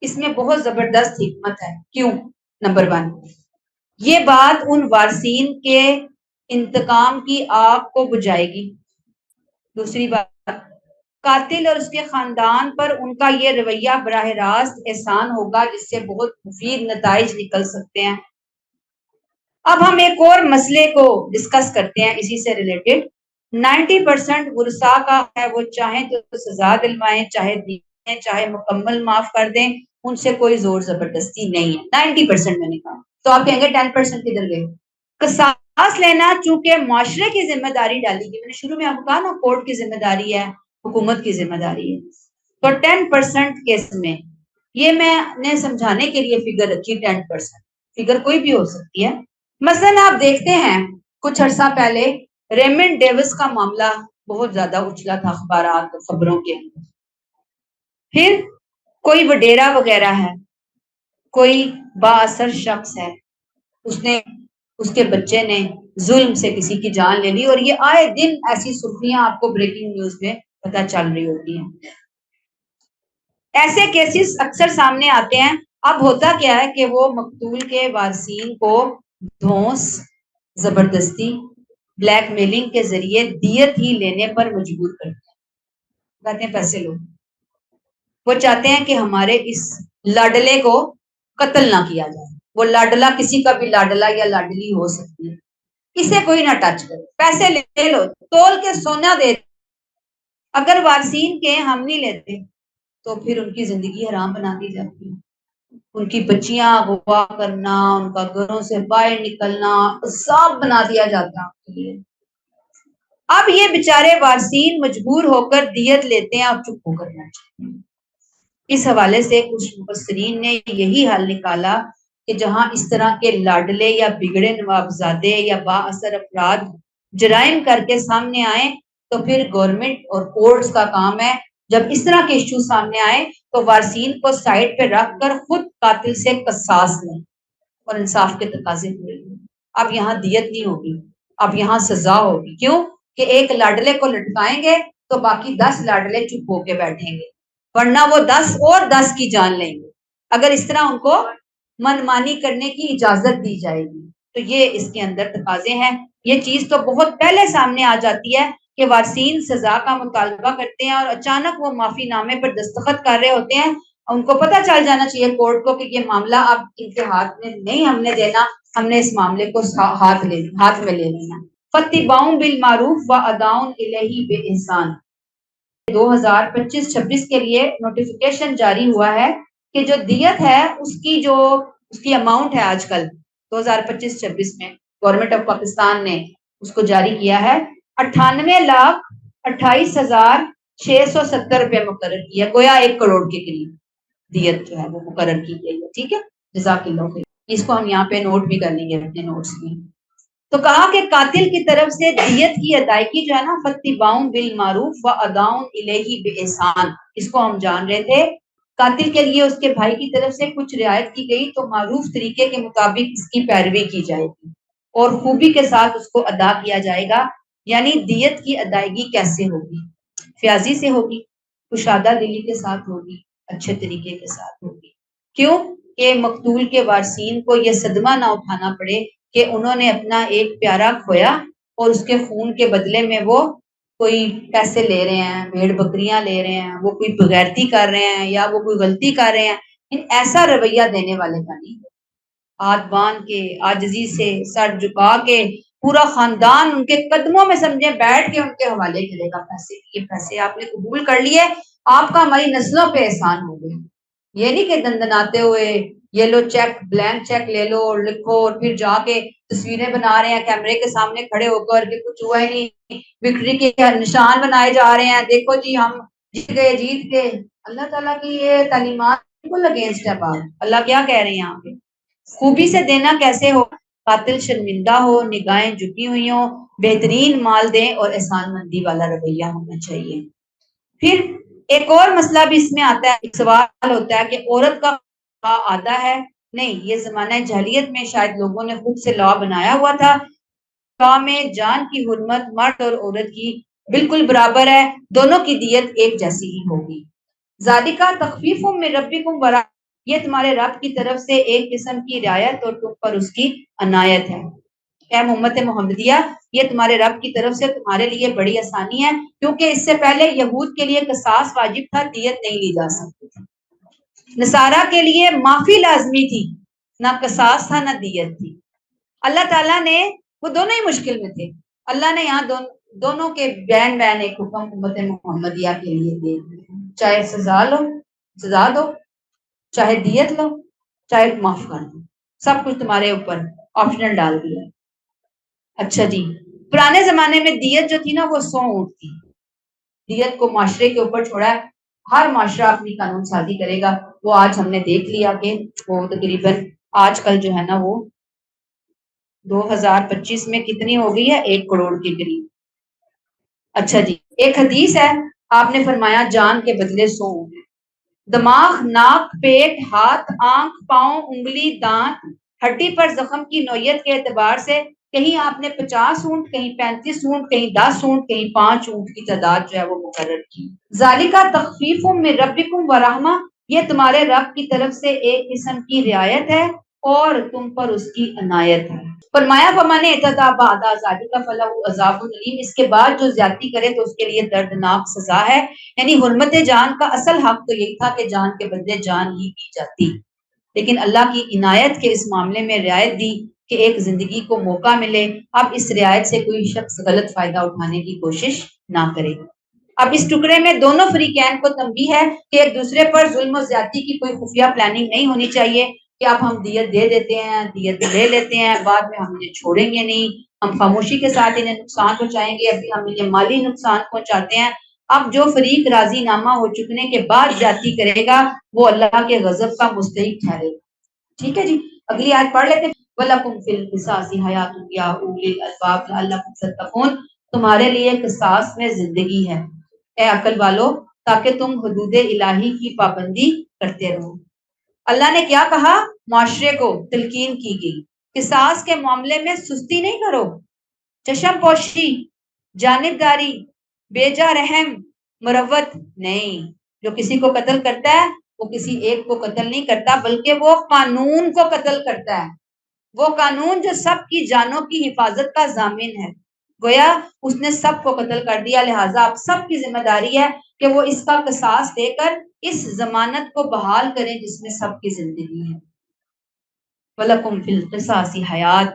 اس میں بہت زبردست حکمت ہے۔ کیوں؟ نمبر 1، یہ بات ان وارثین کے انتقام کی آگ کو بجھائے گی۔ دوسری بات، قاتل اور اس کے خاندان پر ان کا یہ رویہ براہ راست احسان ہوگا، جس سے بہت مفید نتائج نکل سکتے ہیں۔ اب ہم ایک اور مسئلے کو ڈسکس کرتے ہیں اسی سے ریلیٹڈ۔ 90% ورثاء کا ہے، وہ چاہیں تو سزا دلوائیں، چاہے دیں، چاہے مکمل معاف کر دیں، ان سے کوئی زور زبردستی نہیں ہے۔ 90% میں نے کہا، تو آپ کہیں گے 10% کدھر گئے؟ قصاص لینا چونکہ معاشرے کی ذمہ داری ڈالی گئی، میں نے شروع میں آپ کو کہا نا، کورٹ کی ذمہ داری ہے، حکومت کی ذمہ داری ہے، تو 10% کیس میں یہ میں نے سمجھانے کے لیے فگر رکھی 10%، فگر کوئی بھی ہو سکتی ہے۔ مثلاً آپ دیکھتے ہیں کچھ عرصہ پہلے ریمنڈ ڈیوس کا معاملہ بہت زیادہ اچھلا تھا اخبارات اور خبروں کے اندر۔ پھر کوئی وڈیرا وغیرہ ہے، کوئی با اثر شخص ہے، اس کے بچے نے ظلم سے کسی کی جان لے لی، اور یہ آئے دن ایسی سرخیاں آپ کو بریکنگ نیوز میں پتہ چل رہی ہوتی ہیں۔ ایسے کیسز اکثر سامنے آتے ہیں۔ اب ہوتا کیا ہے کہ وہ مقتول کے وارثین کو دھونس، زبردستی، بلیک میلنگ کے ذریعے دیت ہی لینے پر مجبور کرتے ہیں، کہتے ہیں پیسے لو۔ وہ چاہتے ہیں کہ ہمارے اس لاڈلے کو قتل نہ کیا جائے۔ وہ لاڈلا کسی کا بھی لاڈلا یا لاڈلی ہو سکتی ہے، اسے کوئی نہ ٹچ کرے، پیسے لے لو، تول کے سونا دے۔ اگر وارثین کے ہم نہیں لیتے تو پھر ان کی زندگی حرام بنا دی جاتی ہے، ان کی بچیاں اغوا کرنا، ان کا گھروں سے باہر نکلنا عذاب بنا دیا جاتا ہے۔ اب یہ بیچارے وارثین مجبور ہو کر دیت لیتے ہیں، اب چپ ہو کرنا چاہیے۔ اس حوالے سے کچھ مفسرین نے یہی حل نکالا کہ جہاں اس طرح کے لاڈلے یا بگڑے نوابزادے یا با اثر افراد جرائم کر کے سامنے آئیں تو پھر گورنمنٹ اور کورٹس کا کام ہے، جب اس طرح کے ایشو سامنے آئے تو وارثین کو سائڈ پہ رکھ کر خود قاتل سے قصاص لیں اور انصاف کے تقاضے پورے کریں۔ اب یہاں دیت نہیں ہوگی، اب یہاں سزا ہوگی۔ کیوں؟ کہ ایک لاڈلے کو لٹکائیں گے تو باقی 10 لاڈلے چپ ہو کے بیٹھیں گے، ورنہ وہ 10 اور 10 کی جان لیں گے اگر اس طرح ان کو منمانی کرنے کی اجازت دی جائے گی۔ تو یہ اس کے اندر تقاضے ہیں۔ یہ چیز تو بہت پہلے سامنے آ جاتی ہے، کہ وارثین سزا کا مطالبہ کرتے ہیں اور اچانک وہ معافی نامے پر دستخط کر رہے ہوتے ہیں، ان کو پتہ چل جانا چاہیے کورٹ کو کہ یہ معاملہ اب ان کے ہاتھ میں نہیں ہم نے دینا، ہم نے اس معاملے کو ہاتھ میں لے لینا۔ فَاتِّبَاعٌ بِالْمَعْرُوفِ وَأَدَاءٌ إِلَيْهِ بِإِحْسَانٍ 2025-26 کے لیے نوٹیفیکیشن جاری ہوا ہے کہ جو دیت ہے اس کی اماؤنٹ ہے آج کل 2025-26 میں گورنمنٹ آف پاکستان نے اس کو جاری کیا ہے 98,28,670 روپے مقرر کیا، گویا 1 کروڑ کے قریب دیت جو ہے وہ مقرر کی گئی ہے۔ ٹھیک ہے، جزاک اللہ خیر، اس کو ہم یہاں پہ نوٹ بھی کر لیں گے اپنے نوٹس میں۔ تو کہا کہ قاتل کی طرف سے دیت کی ادائیگی جو ہے نا، فَاتِّبَاعٌ بِالْمَعْرُوفِ وَأَدَاءٌ إِلَيْهِ بِإِحْسَانٍ، اس کو ہم جان رہے تھے، قاتل کے لیے اس کے بھائی کی طرف سے کچھ رعایت کی گئی تو معروف طریقے کے مطابق اس کی پیروی کی جائے گی اور خوبی کے ساتھ اس کو ادا کیا جائے گا۔ یعنی دیت کی ادائیگی کیسے ہوگی؟ فیاضی سے ہوگی، کشادہ دلی کے ساتھ ہوگی، اچھے طریقے کے ساتھ ہوگی۔ کیوں کہ مقتول کے وارثین کو یہ صدمہ نہ اٹھانا پڑے کہ انہوں نے اپنا ایک پیارا کھویا اور اس کے خون کے بدلے میں وہ کوئی پیسے لے رہے ہیں، بھیڑ بکریاں لے رہے ہیں، وہ کوئی بغیرتی کر رہے ہیں یا وہ کوئی غلطی کر رہے ہیں۔ ایسا رویہ دینے والے کا نہیں، ہاتھ باندھ کے عاجزی سے سر جھکا کے پورا خاندان ان کے قدموں میں سمجھے بیٹھ کے ان کے حوالے کرے گا پیسے، یہ پیسے آپ نے قبول کر لیے، آپ کا ہماری نسلوں پہ احسان ہو گئے۔ یہ نہیں کہ دندناتے ہوئے یہ لو چیک، بلینک چیک لے لو اور لکھو اور پھر جا کے تصویریں بنا رہے ہیں کیمرے کے سامنے کھڑے ہو کر کہ کچھ ہوا ہی نہیں، وکٹری کے نشان بنائے جا رہے ہیں، دیکھو جی ہم جیت گئے۔ اللہ تعالیٰ کی یہ تعلیمات بالکل اگینسٹ ہے بات۔ اللہ کیا کہہ رہے ہیں یہاں پہ؟ خوبی سے دینا کیسے ہو؟ قاتل شرمندہ ہو، نگاہیں جھکی ہوئی ہوں، بہترین مال دیں اور احسان مندی والا رویہ ہونا چاہیے۔ پھر ایک اور مسئلہ بھی اس میں آتا ہے، ایک سوال ہوتا ہے کہ عورت کا آدھا ہے؟ نہیں، یہ زمانہ جاہلیت میں شاید لوگوں نے خود سے لا بنایا ہوا تھا۔ لا میں جان کی حرمت مرد اور عورت کی بالکل برابر ہے، دونوں کی دیت ایک جیسی ہی ہوگی۔ ذالکہ تخفیف من ربکم ورحمۃ، یہ تمہارے رب کی طرف سے ایک قسم کی رعایت اور تم پر اس کی عنایت ہے۔ اے امت محمدیہ، یہ تمہارے رب کی طرف سے تمہارے لیے بڑی آسانی ہے، کیونکہ اس سے پہلے یہود کے لیے قصاص واجب تھا، دیت نہیں لی جا سکتی تھی۔ نصارہ کے لیے معافی لازمی تھی، نہ قصاص تھا نہ دیت تھی۔ اللہ تعالیٰ نے، وہ دونوں ہی مشکل میں تھے، اللہ نے یہاں دونوں کے بین بین ایک حکم امت محمدیہ کے لیے دے دیا، چاہے سزا دو، چاہے دیت لو، چاہے معاف کر دو، سب کچھ تمہارے اوپر آپشنل ڈال دیا۔ اچھا جی، پرانے زمانے میں دیت جو تھی نا وہ 100 اونٹ تھی۔ دیت کو معاشرے کے اوپر چھوڑا ہے، ہر معاشرہ اپنی قانون سازی کرے گا۔ وہ آج ہم نے دیکھ لیا کہ وہ تقریباً آج کل جو ہے نا وہ 2025 میں کتنی ہو گئی ہے، 1 کروڑ کے قریب۔ اچھا جی، ایک حدیث ہے، آپ نے فرمایا جان کے بدلے 100 اونٹ، دماغ، ناک، پیٹ، ہاتھ، آنکھ، پاؤں، انگلی، دانت، ہڈی پر زخم کی نوعیت کے اعتبار سے کہیں آپ نے 50 اونٹ، کہیں 35 اونٹ، کہیں 10 اونٹ، کہیں 5 اونٹ کی تعداد جو ہے وہ مقرر کی۔ ذالکہ تخفیف من ربکم ورحمہ، یہ تمہارے رب کی طرف سے ایک قسم کی رعایت ہے اور تم پر اس کی عنایت ہے۔ فرمایا فمن اعتدی بعد ذلک فلہ عذاب الیم، اس کے بعد جو زیادتی کرے تو اس کے لیے دردناک سزا ہے۔ یعنی حرمت جان کا اصل حق تو یہی تھا کہ جان کے بدلے جان ہی دی جاتی، لیکن اللہ کی عنایت کے اس معاملے میں رعایت دی کہ ایک زندگی کو موقع ملے۔ اب اس رعایت سے کوئی شخص غلط فائدہ اٹھانے کی کوشش نہ کرے۔ اب اس ٹکڑے میں دونوں فریقین کو تنبیہ ہے کہ ایک دوسرے پر ظلم و زیادتی کی کوئی خفیہ پلاننگ نہیں ہونی چاہیے کہ اب ہم دیت دے دیتے ہیں، دیت لے لیتے ہیں، بعد میں ہم انہیں چھوڑیں گے نہیں، ہم خاموشی کے ساتھ انہیں نقصان پہنچائیں گے، ابھی ہم انہیں مالی نقصان پہنچاتے ہیں۔ اب جو فریق راضی نامہ ہو چکنے کے بعد زیادتی کرے گا وہ اللہ کے غضب کا مستحق ٹھہرے گا۔ ٹھیک ہے جی، اگلی آیت پڑھ لیتے ہیں۔ وَلَكُمْ فِي الْقِصَاصِ حَيَاةٌ يَا أُولِي الْأَلْبَابِ لَعَلَّكُمْ تَتَّقُونَ، تمہارے لیے قصاص میں زندگی ہے اے عقل والو، تاکہ تم حدود الہی کی پابندی کرتے رہو۔ اللہ نے کیا کہا؟ معاشرے کو تلقین کی گئی، قصاص کے معاملے میں سستی نہیں کرو، چشم پوشی، جانبداری، بیجا رحم، مروت نہیں۔ جو کسی کو قتل کرتا ہے وہ کسی ایک کو قتل نہیں کرتا بلکہ وہ قانون کو قتل کرتا ہے، وہ قانون جو سب کی جانوں کی حفاظت کا ضامن ہے۔ گویا اس نے سب کو قتل کر دیا، لہٰذا اب سب کی ذمہ داری ہے کہ وہ اس کا قصاص دے کر اس ضمانت کو بحال کریں جس میں سب کی زندگی ہے۔ وَلَكُمْ فِي الْقِصَاصِ حیات،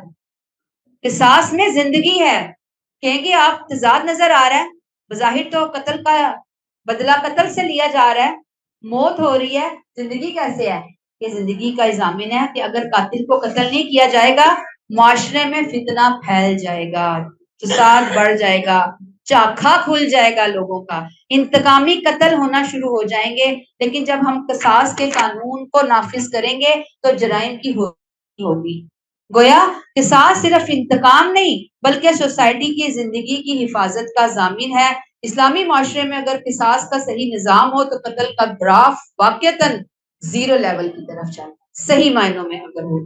قصاص میں زندگی ہے۔ کہیں گے آپ تضاد نظر آ رہا ہے، بظاہر تو قتل کا بدلہ قتل سے لیا جا رہا ہے، موت ہو رہی ہے، زندگی کیسے ہے؟ کہ زندگی کا ضامن ہے کہ اگر قاتل کو قتل نہیں کیا جائے گا معاشرے میں فتنہ پھیل جائے گا، فساد بڑھ جائے گا، چاکھا کھل جائے گا لوگوں کا، انتقامی قتل ہونا شروع ہو جائیں گے۔ لیکن جب ہم قصاص کے قانون کو نافذ کریں گے تو جرائم کی ہوگی۔ گویا قصاص صرف انتقام نہیں بلکہ سوسائٹی کی زندگی کی حفاظت کا ضامن ہے۔ اسلامی معاشرے میں اگر قصاص کا صحیح نظام ہو تو قتل کا گراف واقعتاً زیرو لیول کی طرف جائے، صحیح معنوں میں اگر ہو۔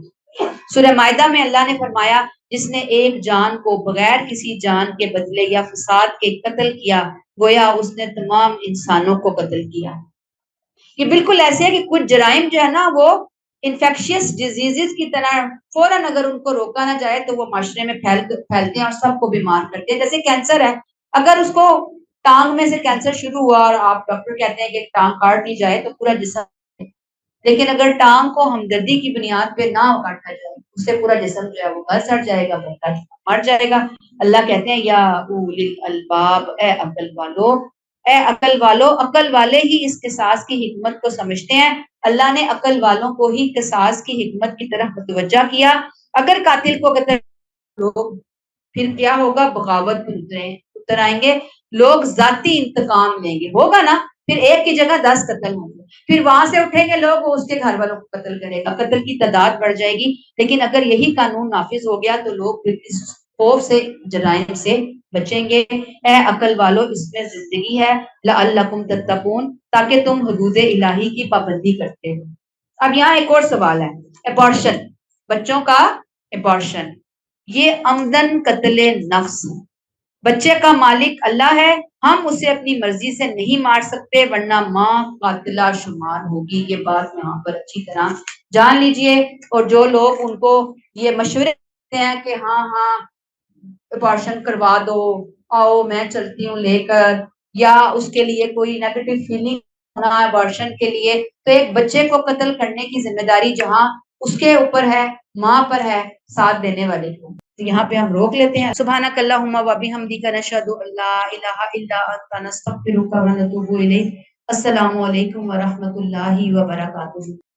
سورہ مائدہ میں اللہ نے فرمایا جس نے ایک جان کو بغیر کسی جان کے بدلے یا فساد کے قتل کیا گویا اس نے تمام انسانوں کو قتل کیا۔ یہ بالکل ایسے ہے کہ کچھ جرائم جو ہے نا وہ انفیکشیس ڈیزیز کی طرح فوراً اگر ان کو روکا نہ جائے تو وہ معاشرے میں پھیلتے ہیں اور سب کو بیمار کرتے ہیں۔ جیسے کینسر ہے، اگر اس کو ٹانگ میں سے کینسر شروع ہوا اور آپ ڈاکٹر کہتے ہیں کہ ٹانگ کاٹ لی جائے تو پورا جسم، لیکن اگر ٹانگ کو ہمدردی کی بنیاد پہ نہ کاٹا جائے اس سے پورا جسم جو ہے وہ گھر سڑ جائے گا، مر جائے گا۔ اللہ کہتے ہیں یا اولی الالباب، اے عقل والو، اے عقل والو، عقل والے ہی اس قصاص کی حکمت کو سمجھتے ہیں۔ اللہ نے عقل والوں کو ہی قصاص کی حکمت کی طرف متوجہ کیا۔ اگر قاتل کو قتل لوگ پھر کیا ہوگا؟ بغاوت میں اتر آئیں گے، لوگ ذاتی انتقام لیں گے، ہوگا نا، پھر ایک کی جگہ 10 قتل ہوں گے، پھر وہاں سے اٹھیں گے لوگ، وہ اس کے گھر والوں کو قتل کرے گا، قتل کی تعداد بڑھ جائے گی۔ لیکن اگر یہی قانون نافذ ہو گیا تو لوگ پھر اس خوف سے، جرائم سے بچیں گے۔ اے عقل والو اس میں زندگی ہے، لعلکم تتقون، تاکہ تم حدود الہی کی پابندی کرتے ہو۔ اب یہاں ایک اور سوال ہے، ابارشن، بچوں کا ابارشن، یہ عمدن قتل نفس، بچے کا مالک اللہ ہے، ہم اسے اپنی مرضی سے نہیں مار سکتے ورنہ ماں قاتلہ شمار ہوگی۔ یہ بات یہاں پر اچھی طرح جان لیجئے۔ اور جو لوگ ان کو یہ مشورے دیتے ہیں کہ ہاں ہاں ابارشن کروا دو، آؤ میں چلتی ہوں لے کر، یا اس کے لیے کوئی نیگیٹو فیلنگ ہونا ابارشن کے لیے، تو ایک بچے کو قتل کرنے کی ذمہ داری جہاں اس کے اوپر ہے، ماں پر ہے، ساتھ دینے والے کو۔ تو یہاں پہ ہم روک لیتے ہیں۔ سبحانک اللہم و بحمدک، نشہد ان لا الہ الا انت، نستغفرک و نتوب الیک۔ السلام علیکم و رحمۃ اللہ وبرکاتہ۔